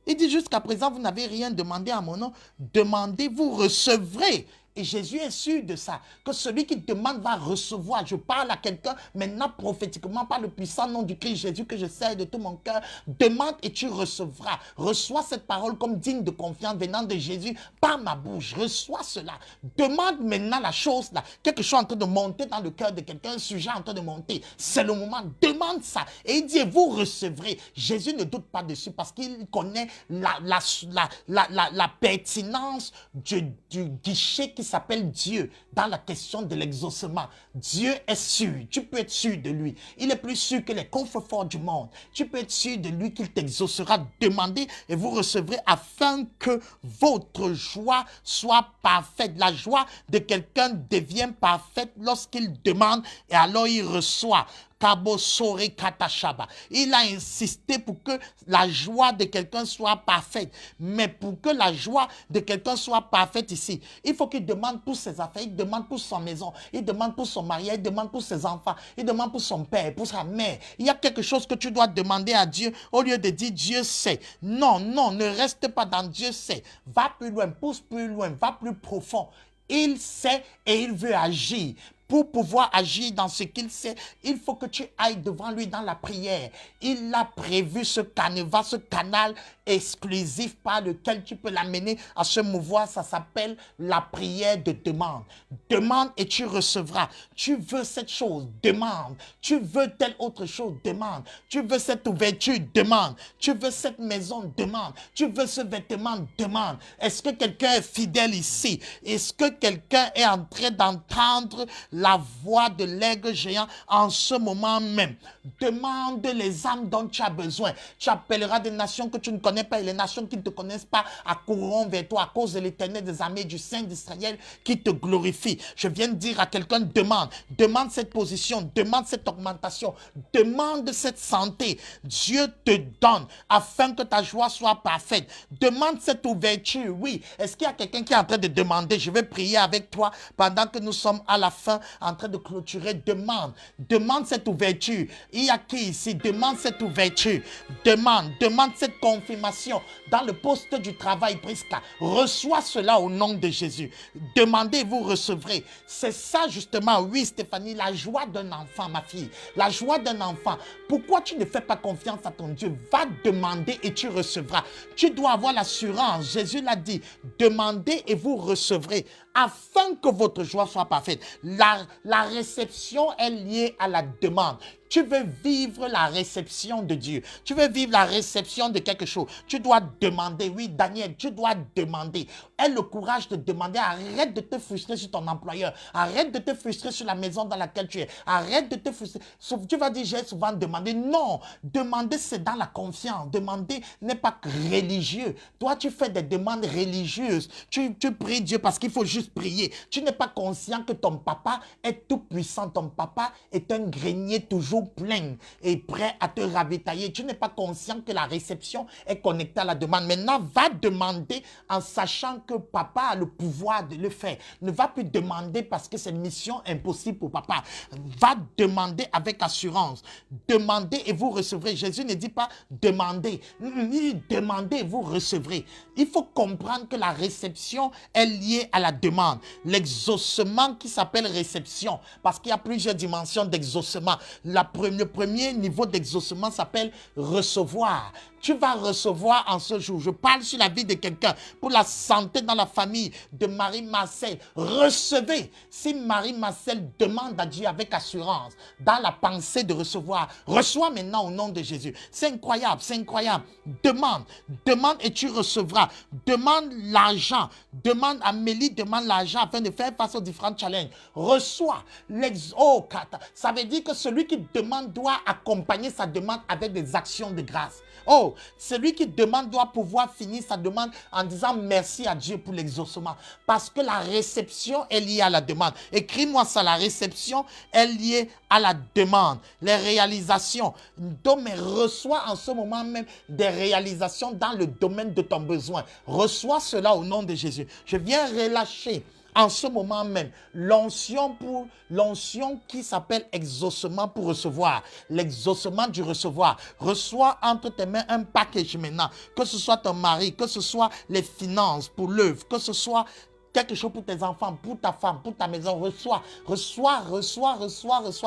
Il dit, jusqu'à présent, vous n'avez rien demandé à mon nom. Demandez, vous recevrez. Et Jésus est sûr de ça, que celui qui demande va recevoir. Je parle à quelqu'un maintenant prophétiquement par le puissant nom du Christ Jésus que je sais de tout mon cœur. Demande et tu recevras. Reçois cette parole comme digne de confiance venant de Jésus par ma bouche. Reçois cela. Demande maintenant la chose là. Quelque chose en train de monter dans le cœur de quelqu'un, un sujet en train de monter. C'est le moment. Demande ça. Et il dit, vous recevrez. Jésus ne doute pas dessus parce qu'il connaît la pertinence du guichet qui s'appelle Dieu dans la question de l'exaucement. Dieu est sûr. Tu peux être sûr de lui. Il est plus sûr que les coffres-forts du monde. Tu peux être sûr de lui qu'il t'exaucera. Demandez et vous recevrez afin que votre joie soit parfaite. La joie de quelqu'un devient parfaite lorsqu'il demande et alors il reçoit. Il a insisté pour que la joie de quelqu'un soit parfaite. Mais pour que la joie de quelqu'un soit parfaite ici, il faut qu'il demande pour ses affaires, il demande pour sa maison, il demande pour son mariage, il demande pour ses enfants, il demande pour son père, pour sa mère. Il y a quelque chose que tu dois demander à Dieu au lieu de dire Dieu sait. Non, non, ne reste pas dans Dieu sait. Va plus loin, pousse plus loin, va plus profond. Il sait et il veut agir. Pour pouvoir agir dans ce qu'il sait, il faut que tu ailles devant lui dans la prière. Il a prévu ce canal exclusif par lequel tu peux l'amener à se mouvoir. Ça s'appelle la prière de demande. Demande et tu recevras. Tu veux cette chose, demande. Tu veux telle autre chose, demande. Tu veux cette ouverture, demande. Tu veux cette maison, demande. Tu veux ce vêtement, demande. Est-ce que quelqu'un est fidèle ici? Est-ce que quelqu'un est en train d'entendre la voix de l'aigle géant en ce moment même? Demande les âmes dont tu as besoin. Tu appelleras des nations que tu ne connais pas et les nations qui ne te connaissent pas accourront vers toi à cause de l'Éternel des armées du Saint d'Israël qui te glorifie. Je viens de dire à quelqu'un, demande. Demande cette position, demande cette augmentation, demande cette santé. Dieu te donne afin que ta joie soit parfaite. Demande cette ouverture, oui. Est-ce qu'il y a quelqu'un qui est en train de demander? Je vais prier avec toi pendant que nous sommes à la fin en train de clôturer. Demande. Demande cette ouverture. Il y a qui ici? Demande cette ouverture. Demande. Demande cette confirmation dans le poste du travail, Prisca. Reçois cela au nom de Jésus. Demandez, vous recevrez. C'est ça justement, oui Stéphanie, la joie d'un enfant, ma fille. La joie d'un enfant. Pourquoi tu ne fais pas confiance à ton Dieu? Va demander et tu recevras. Tu dois avoir l'assurance. Jésus l'a dit. Demandez et vous recevrez afin que votre joie soit parfaite. La réception est liée à la demande. Tu veux vivre la réception de Dieu. Tu veux vivre la réception de quelque chose. Tu dois demander. Oui, Daniel, tu dois demander. Aie le courage de demander. Arrête de te frustrer sur ton employeur. Arrête de te frustrer sur la maison dans laquelle tu es. Arrête de te frustrer. Tu vas dire, j'ai souvent demandé. Non, demander, c'est dans la confiance. Demander n'est pas religieux. Toi, tu fais des demandes religieuses. Tu pries Dieu parce qu'il faut juste prier. Tu n'es pas conscient que ton papa est tout puissant. Ton papa est un grenier toujours plein et prêt à te ravitailler. Tu n'es pas conscient que la réception est connectée à la demande. Maintenant, va demander en sachant que papa a le pouvoir de le faire. Ne va plus demander parce que c'est une mission impossible pour papa. Va demander avec assurance. Demandez et vous recevrez. Jésus ne dit pas demandez. Il dit demandez et vous recevrez. Il faut comprendre que la réception est liée à la demande. L'exaucement qui s'appelle réception, parce qu'il y a plusieurs dimensions d'exaucement. Le premier niveau d'exaucement s'appelle recevoir. Tu vas recevoir en ce jour. Je parle sur la vie de quelqu'un pour la santé dans la famille de Marie-Marcel. Recevez. Si Marie-Marcel demande à Dieu avec assurance, dans la pensée de recevoir, reçois maintenant au nom de Jésus. C'est incroyable, c'est incroyable. Demande, demande et tu recevras. Demande l'argent. Demande Amélie, demande l'argent afin de faire face aux différents challenges. Reçois. Ça veut dire que celui qui demande doit accompagner sa demande avec des actions de grâce. Oh, celui qui demande doit pouvoir finir sa demande en disant merci à Dieu pour l'exaucement. Parce que la réception est liée à la demande. Écris-moi ça, la réception est liée à la demande. Les réalisations. Donc, mais reçois en ce moment même des réalisations dans le domaine de ton besoin. Reçois cela au nom de Jésus. Je viens relâcher En ce moment même, l'onction qui s'appelle exaucement pour recevoir, l'exaucement du recevoir. Reçois entre tes mains un package maintenant, que ce soit ton mari, que ce soit les finances pour l'œuvre, que ce soit quelque chose pour tes enfants, pour ta femme, pour ta maison. Reçois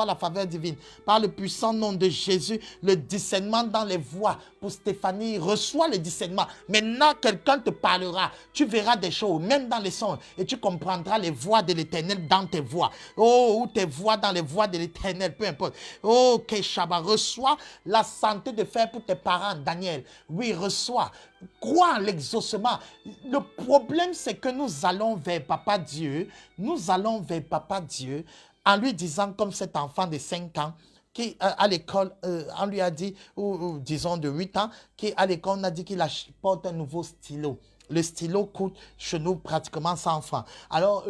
la faveur divine. Par le puissant nom de Jésus, le discernement dans les voies. Pour Stéphanie, reçois le discernement. Maintenant, quelqu'un te parlera. Tu verras des choses, même dans les sons, et tu comprendras les voies de l'Éternel dans tes voies. Oh, ou tes voies dans les voies de l'Éternel, peu importe. Oh, Keshaba, reçois la santé de fer pour tes parents, Daniel. Oui, reçois. Crois en l'exaucement. Le problème, c'est que nous allons vers Papa Dieu. Nous allons vers Papa Dieu en lui disant, comme cet enfant de 5 ans, qui à l'école, on lui a dit, ou disons de 8 ans, qui à l'école, on a dit qu'il apporte un nouveau stylo. Le stylo coûte chez nous pratiquement 100 francs. Alors,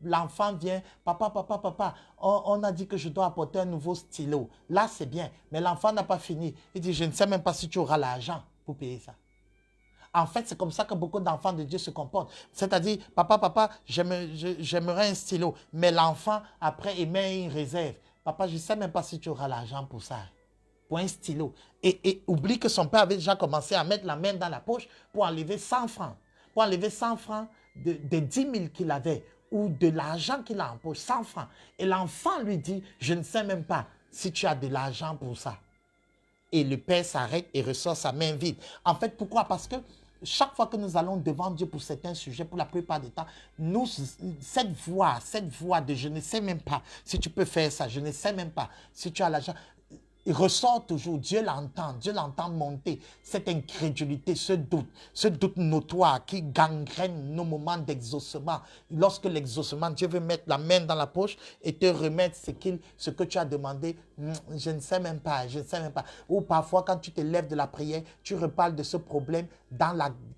l'enfant vient, papa, on a dit que je dois apporter un nouveau stylo. Là, c'est bien, mais l'enfant n'a pas fini. Il dit, je ne sais même pas si tu auras l'argent pour payer ça. En fait, c'est comme ça que beaucoup d'enfants de Dieu se comportent. C'est-à-dire, papa, j'aimerais un stylo. Mais l'enfant, après, il met une réserve. Papa, je ne sais même pas si tu auras l'argent pour ça. Pour un stylo. Et oublie que son père avait déjà commencé à mettre la main dans la poche pour enlever 100 francs. Pour enlever 100 francs de 10 000 qu'il avait. Ou de l'argent qu'il a en poche, 100 francs. Et l'enfant lui dit, je ne sais même pas si tu as de l'argent pour ça. Et le père s'arrête et ressort sa main vide. En fait, pourquoi? Parce que chaque fois que nous allons devant Dieu pour certains sujets, pour la plupart du temps, cette voix de je ne sais même pas si tu peux faire ça, je ne sais même pas si tu as l'argent, il ressort toujours, Dieu l'entend monter, cette incrédulité, ce doute notoire qui gangrène nos moments d'exaucement. Lorsque l'exaucement, Dieu veut mettre la main dans la poche et te remettre ce que tu as demandé, je ne sais même pas. Ou parfois, quand tu te lèves de la prière, tu reparles de ce problème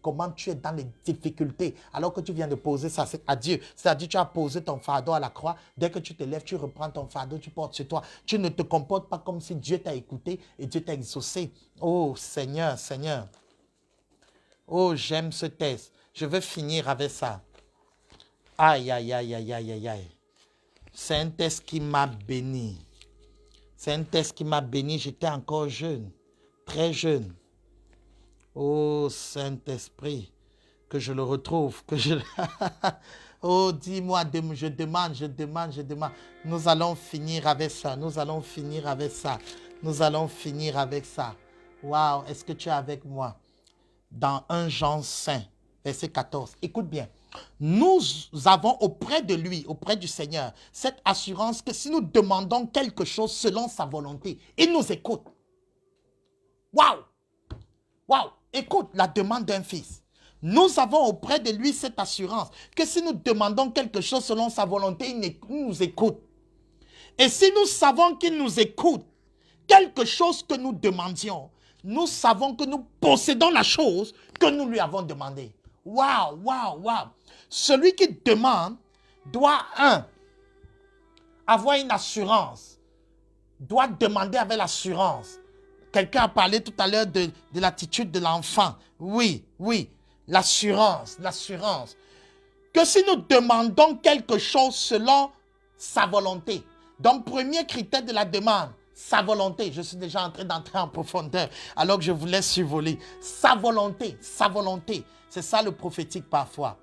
comment tu es dans les difficultés, alors que tu viens de poser ça à Dieu. C'est-à-dire, tu as posé ton fardeau à la croix, dès que tu te lèves, tu reprends ton fardeau, tu portes sur toi. Tu ne te comportes pas comme si Dieu t'a écouté et Dieu t'a exaucé. Oh Seigneur. Oh, j'aime ce texte. Je veux finir avec ça. Aïe. C'est un texte qui m'a béni. J'étais encore jeune, très jeune. Oh, Saint-Esprit, que je le retrouve, Oh, dis-moi, je demande. Nous allons finir avec ça. Waouh, est-ce que tu es avec moi? Dans 1 Jean 5, verset 14. Écoute bien. Nous avons auprès de lui, auprès du Seigneur, cette assurance que si nous demandons quelque chose selon sa volonté, il nous écoute. Waouh! Écoute la demande d'un fils. Nous avons auprès de lui cette assurance que si nous demandons quelque chose selon sa volonté, il nous écoute. Et si nous savons qu'il nous écoute, quelque chose que nous demandions, nous savons que nous possédons la chose que nous lui avons demandé. Waouh! Celui qui demande doit, avoir une assurance. Doit demander avec l'assurance. Quelqu'un a parlé tout à l'heure de l'attitude de l'enfant. Oui, l'assurance. Que si nous demandons quelque chose selon sa volonté. Donc, premier critère de la demande, sa volonté. Je suis déjà en train d'entrer en profondeur, alors que je vous laisse survoler. Sa volonté. C'est ça le prophétique parfois.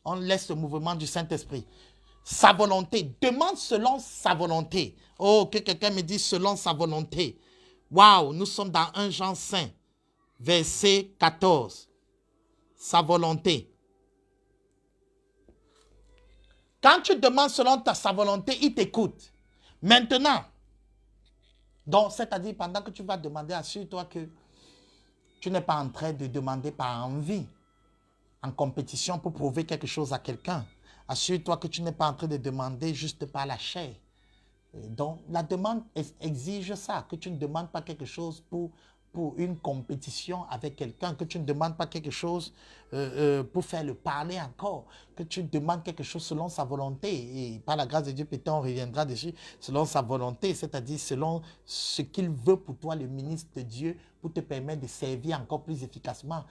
On laisse le mouvement du Saint-Esprit. Sa volonté. Demande selon sa volonté. Oh, que quelqu'un me dise selon sa volonté. Waouh, nous sommes dans 1 Jean 5, verset 14. Sa volonté. Quand tu demandes selon sa volonté, il t'écoute. Maintenant, donc, c'est-à-dire pendant que tu vas demander, assure-toi que tu n'es pas en train de demander par envie, en compétition pour prouver quelque chose à quelqu'un. Assure-toi que tu n'es pas en train de demander juste par la chair. Donc, la demande exige ça, que tu ne demandes pas quelque chose pour pour une compétition avec quelqu'un, que tu ne demandes pas quelque chose pour faire le parler encore, que tu demandes quelque chose selon sa volonté. Et par la grâce de Dieu, peut-être on reviendra dessus, selon sa volonté, c'est-à-dire selon ce qu'il veut pour toi, le ministre de Dieu, pour te permettre de servir encore plus efficacement,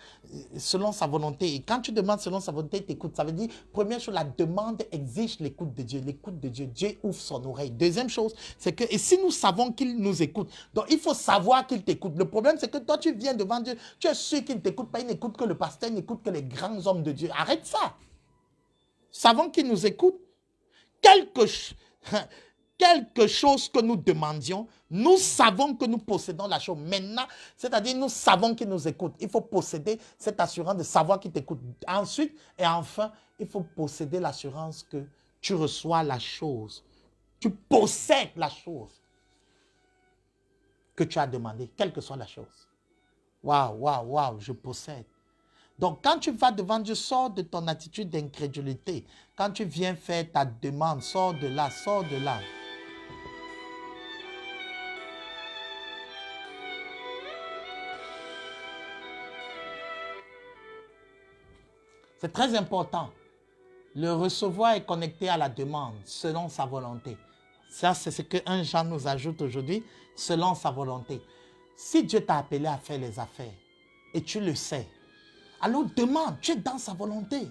selon sa volonté. Et quand tu demandes selon sa volonté, t'écoutes. Ça veut dire, première chose, la demande exige l'écoute de Dieu. L'écoute de Dieu, Dieu ouvre son oreille. Deuxième chose, c'est que, et si nous savons qu'il nous écoute, donc il faut savoir qu'il t'écoute. Le problème, c'est que toi, tu viens devant Dieu, tu es sûr qu'il ne t'écoute pas, il n'écoute que le pasteur, il n'écoute que les grands hommes de Dieu. Arrête ça. Savons qu'il nous écoute. Quelque chose que nous demandions, nous savons que nous possédons la chose. Maintenant, c'est-à-dire nous savons qu'il nous écoute. Il faut posséder cette assurance de savoir qu'il t'écoute. Ensuite et enfin, il faut posséder l'assurance que tu reçois la chose. Tu possèdes la chose que tu as demandé, quelle que soit la chose. Waouh, waouh, waouh, je possède. Donc, quand tu vas devant Dieu, sors de ton attitude d'incrédulité. Quand tu viens faire ta demande, sors de là, sors de là. C'est très important. Le recevoir est connecté à la demande, selon sa volonté. Ça, c'est ce que 1 Jean nous ajoute aujourd'hui, selon sa volonté. Si Dieu t'a appelé à faire les affaires, et tu le sais, alors demande, tu es dans sa volonté.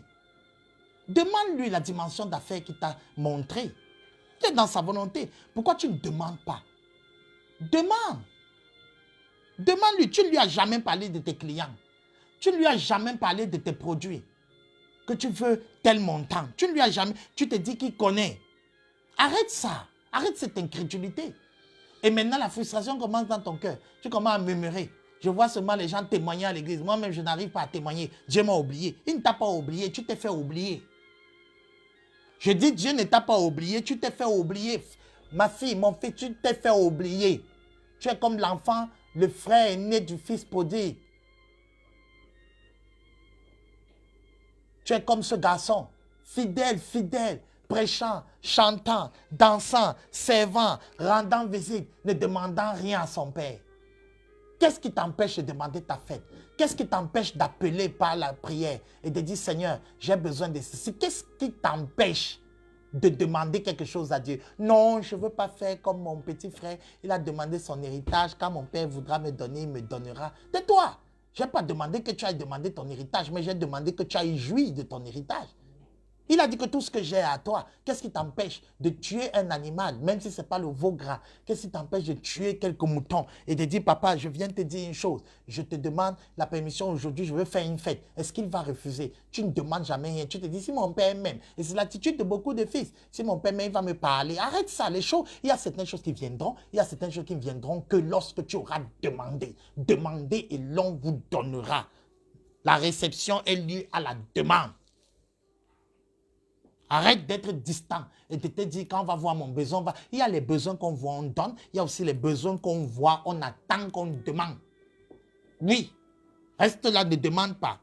Demande-lui la dimension d'affaires qu'il t'a montré. Tu es dans sa volonté. Pourquoi tu ne demandes pas? Demande. Demande-lui. Tu ne lui as jamais parlé de tes clients. Tu ne lui as jamais parlé de tes produits. Que tu veux tel montant. Tu ne lui as jamais... Tu te dis qu'il connaît. Arrête ça. Arrête cette incrédulité. Et maintenant, la frustration commence dans ton cœur. Tu commences à murmurer. Je vois seulement les gens témoigner à l'église. Moi-même, je n'arrive pas à témoigner. Dieu m'a oublié. Il ne t'a pas oublié. Tu t'es fait oublier. Je dis, Dieu ne t'a pas oublié. Tu t'es fait oublier. Ma fille, mon fils, tu t'es fait oublier. Tu es comme l'enfant, le frère aîné du fils prodigue. Tu es comme ce garçon. Fidèle, fidèle. Prêchant, chantant, dansant, servant, rendant visite, ne demandant rien à son père. Qu'est-ce qui t'empêche de demander ta fête? Qu'est-ce qui t'empêche d'appeler par la prière et de dire, Seigneur, j'ai besoin de ceci? Qu'est-ce qui t'empêche de demander quelque chose à Dieu? Non, je ne veux pas faire comme mon petit frère. Il a demandé son héritage. Quand mon père voudra me donner, il me donnera. Tais-toi. Je n'ai pas demandé que tu ailles demander ton héritage, mais j'ai demandé que tu ailles jouir de ton héritage. Il a dit que tout ce que j'ai à toi, qu'est-ce qui t'empêche de tuer un animal, même si ce n'est pas le veau gras? Qu'est-ce qui t'empêche de tuer quelques moutons et de dire, papa, je viens te dire une chose, je te demande la permission aujourd'hui, je veux faire une fête. Est-ce qu'il va refuser? Tu ne demandes jamais rien. Tu te dis, si mon père m'aime, et c'est l'attitude de beaucoup de fils, si mon père m'aime, il va me parler. Arrête ça, les choses. Il y a certaines choses qui viendront, il y a certaines choses qui ne viendront que lorsque tu auras demandé. Demandez et l'on vous donnera. La réception est liée à la demande. Arrête d'être distant et de te dire quand on va voir mon besoin. Il y a les besoins qu'on voit, on donne. Il y a aussi les besoins qu'on voit, on attend, qu'on demande. Oui, reste là, ne demande pas.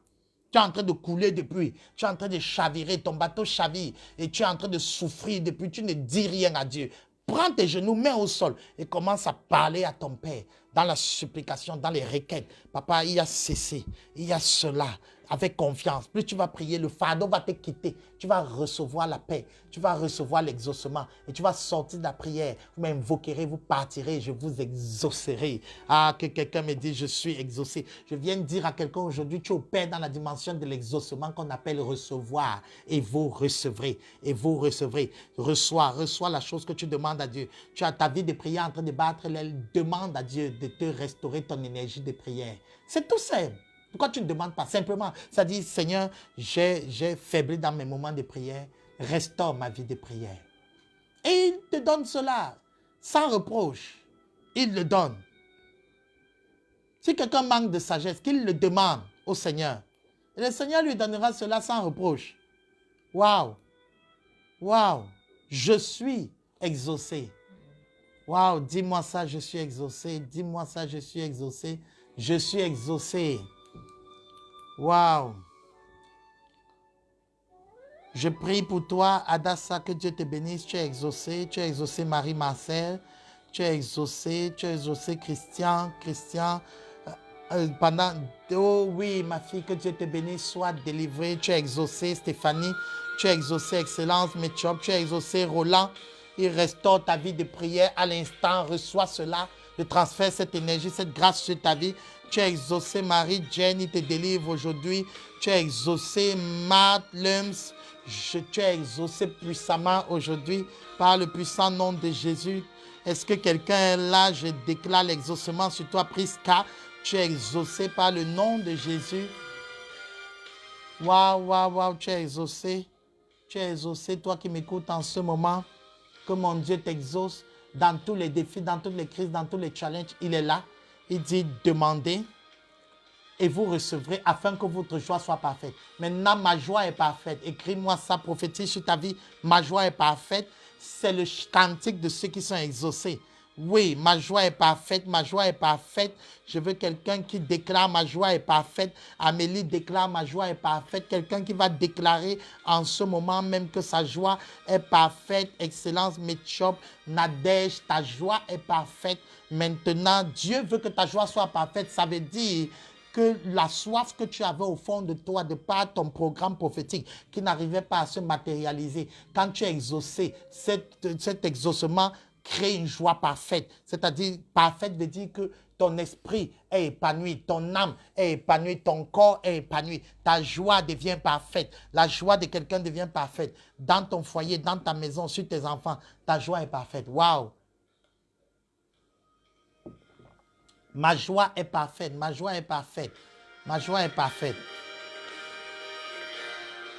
Tu es en train de couler depuis. Tu es en train de chavirer, ton bateau chavire. Et tu es en train de souffrir depuis. Tu ne dis rien à Dieu. Prends tes genoux, mets au sol et commence à parler à ton Père dans la supplication, dans les requêtes. Papa, il y a ceci, il y a cela. Avec confiance, plus tu vas prier, le fardeau va te quitter. Tu vas recevoir la paix, tu vas recevoir l'exaucement et tu vas sortir de la prière. Vous m'invoquerez, vous partirez, je vous exaucerai. Ah, que quelqu'un me dise, je suis exaucé. Je viens de dire à quelqu'un aujourd'hui, tu opères dans la dimension de l'exaucement qu'on appelle recevoir. Et vous recevrez, et vous recevrez. Reçois la chose que tu demandes à Dieu. Tu as ta vie de prière en train de battre l'aile. Demande à Dieu de te restaurer ton énergie de prière. C'est tout simple. Pourquoi tu ne demandes pas? Simplement, ça dit, Seigneur, j'ai faibli dans mes moments de prière, restaure ma vie de prière. Et il te donne cela, sans reproche. Il le donne. Si quelqu'un manque de sagesse, qu'il le demande au Seigneur. Et le Seigneur lui donnera cela sans reproche. Waouh! Waouh! Je suis exaucé. Waouh! Dis-moi ça, je suis exaucé. Dis-moi ça, je suis exaucé. Je suis exaucé. Waouh! Je prie pour toi, Adassa, que Dieu te bénisse. Tu es exaucé Marie-Marcel. Tu es exaucé Christian. Oh oui, ma fille, que Dieu te bénisse, sois délivrée. Tu as exaucé, Stéphanie. Tu as exaucé, Excellence, Metchop. Tu as exaucé, Roland. Il restaure ta vie de prière à l'instant. Reçois cela. Je transfère cette énergie, cette grâce sur ta vie. Tu as exaucé, Marie, Jen, il te délivre aujourd'hui. Tu as exaucé, Matt, Lums. Tu as exaucé puissamment aujourd'hui par le puissant nom de Jésus. Est-ce que quelqu'un est là? Je déclare l'exaucement sur toi, Priska. Tu es exaucé par le nom de Jésus. Waouh, waouh, waouh, tu es exaucé. Tu es exaucé, toi qui m'écoutes en ce moment. Que mon Dieu t'exauce dans tous les défis, dans toutes les crises, dans tous les challenges. Il est là. Il dit, demandez et vous recevrez afin que votre joie soit parfaite. Maintenant, ma joie est parfaite. Écris-moi ça, prophétise sur ta vie. Ma joie est parfaite. C'est le cantique de ceux qui sont exaucés. Oui, ma joie est parfaite, ma joie est parfaite. Je veux quelqu'un qui déclare ma joie est parfaite. Amélie déclare ma joie est parfaite. Quelqu'un qui va déclarer en ce moment même que sa joie est parfaite. Excellence, Metchop, Nadège, ta joie est parfaite. Maintenant, Dieu veut que ta joie soit parfaite. Ça veut dire que la soif que tu avais au fond de toi, de par ton programme prophétique, qui n'arrivait pas à se matérialiser, quand tu es exaucé, cet exaucement crée une joie parfaite. C'est-à-dire, parfaite veut dire que ton esprit est épanoui, ton âme est épanouie, ton corps est épanoui, ta joie devient parfaite, la joie de quelqu'un devient parfaite. Dans ton foyer, dans ta maison, sur tes enfants, ta joie est parfaite. Waouh! Ma joie est parfaite, ma joie est parfaite, ma joie est parfaite.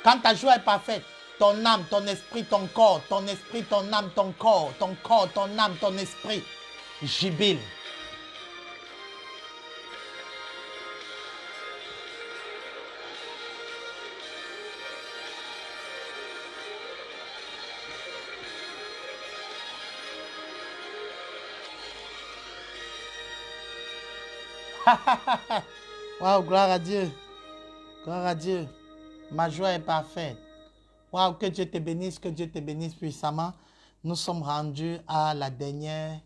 Quand ta joie est parfaite, ton âme, ton esprit, ton corps, ton esprit, ton âme, ton corps, ton âme, ton esprit, jubile. Waouh, gloire à Dieu. Gloire à Dieu. Ma joie est parfaite. Waouh, que Dieu te bénisse puissamment. Nous sommes rendus à la dernière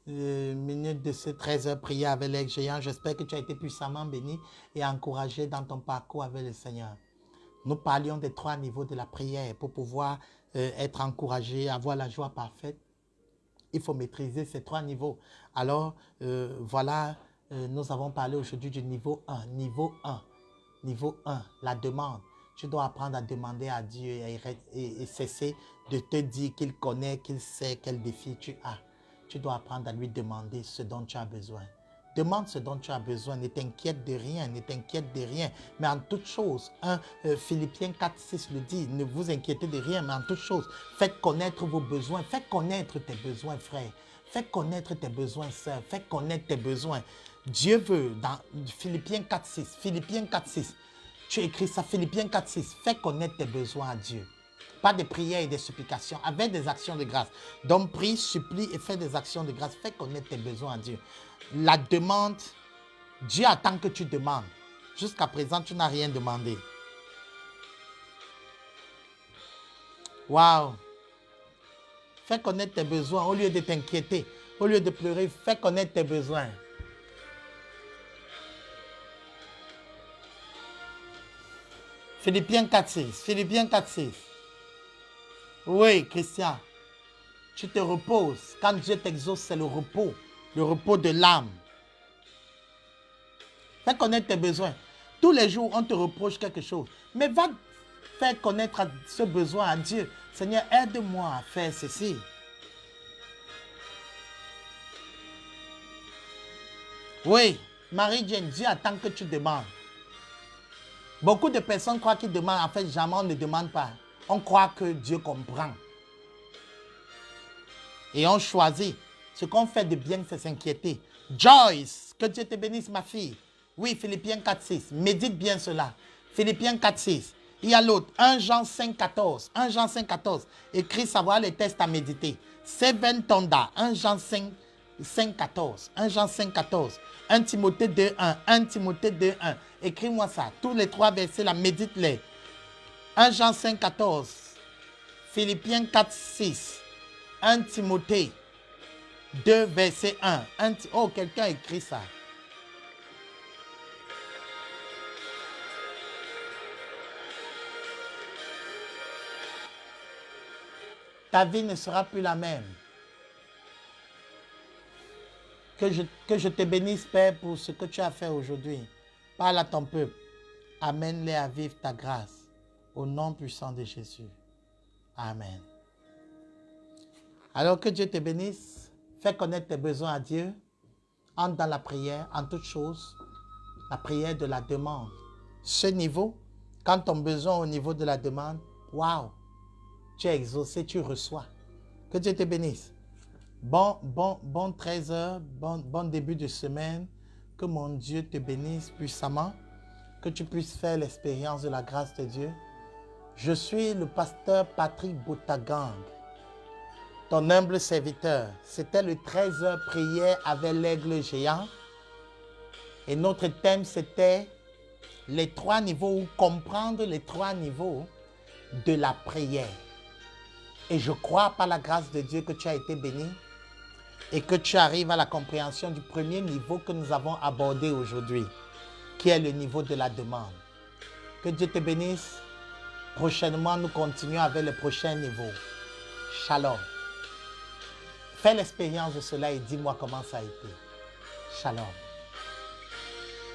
minute de ces 13 heures prières avec les géants. J'espère que tu as été puissamment béni et encouragé dans ton parcours avec le Seigneur. Nous parlions des 3 niveaux de la prière pour pouvoir être encouragé, avoir la joie parfaite. Il faut maîtriser ces 3 niveaux. Alors, voilà, nous avons parlé aujourd'hui du niveau 1. Niveau 1. Niveau 1, la demande. Tu dois apprendre à demander à Dieu et cesser de te dire qu'il connaît, qu'il sait quel défi tu as. Tu dois apprendre à lui demander ce dont tu as besoin. Demande ce dont tu as besoin. Ne t'inquiète de rien, ne t'inquiète de rien. Mais en toute chose, Philippiens 4:6 le dit, ne vous inquiétez de rien, mais en toute chose, faites connaître vos besoins. Faites connaître tes besoins, frère. Faites connaître tes besoins, sœur. Faites connaître tes besoins. Dieu veut, dans Philippiens 4:6, Philippiens 4:6, tu écris ça, Philippiens 4:6, fais connaître tes besoins à Dieu. Pas de prières et des supplications, avec des actions de grâce. Donc prie, supplie et fais des actions de grâce. Fais connaître tes besoins à Dieu. La demande, Dieu attend que tu demandes. Jusqu'à présent, tu n'as rien demandé. Waouh! Fais connaître tes besoins au lieu de t'inquiéter. Au lieu de pleurer, fais connaître tes besoins. Philippiens 4:6. Philippiens 4:6. Oui, Christian. Tu te reposes. Quand Dieu t'exauce, c'est le repos de l'âme. Fais connaître tes besoins. Tous les jours, on te reproche quelque chose. Mais va faire connaître ce besoin à Dieu. Seigneur, aide-moi à faire ceci. Oui, Marie-Jane, Dieu attend que tu demandes. Beaucoup de personnes croient qu'ils demandent. En fait, jamais on ne demande pas. On croit que Dieu comprend. Et on choisit. Ce qu'on fait de bien, c'est s'inquiéter. Joyce, que Dieu te bénisse, ma fille. Oui, Philippiens 4:6. Médite bien cela. Philippiens 4:6. Il y a l'autre, 1 Jean 5:14. 1 Jean 5:14. Écris savoir les textes à méditer. Seven Tonda. 1 Jean 5:14. 1 Jean 5:14. 1 Timothée 2:1. 1 Timothée 2:1. Écris-moi ça. Tous les 3 versets là, médite-les. 1 Jean 5:14. Philippiens 4:6. 1 Timothée 2, verset 1. Oh, quelqu'un a écrit ça. Ta vie ne sera plus la même. Que je te bénisse, Père, pour ce que tu as fait aujourd'hui. Parle à ton peuple. Amène-les à vivre ta grâce. Au nom puissant de Jésus. Amen. Alors que Dieu te bénisse. Fais connaître tes besoins à Dieu. Entre dans la prière, en toute chose. La prière de la demande. Ce niveau, quand ton besoin au niveau de la demande, waouh, tu es exaucé, tu reçois. Que Dieu te bénisse. Bon 13h, bon début de semaine. Que mon Dieu te bénisse puissamment. Que tu puisses faire l'expérience de la grâce de Dieu. Je suis le pasteur Patrick Boutagang, ton humble serviteur. C'était le 13h prière avec l'aigle géant. Et notre thème, c'était les 3 niveaux ou comprendre les 3 niveaux de la prière. Et je crois par la grâce de Dieu que tu as été béni et que tu arrives à la compréhension du premier niveau que nous avons abordé aujourd'hui, qui est le niveau de la demande. Que Dieu te bénisse. Prochainement, nous continuons avec le prochain niveau. Shalom. Fais l'expérience de cela et dis-moi comment ça a été. Shalom.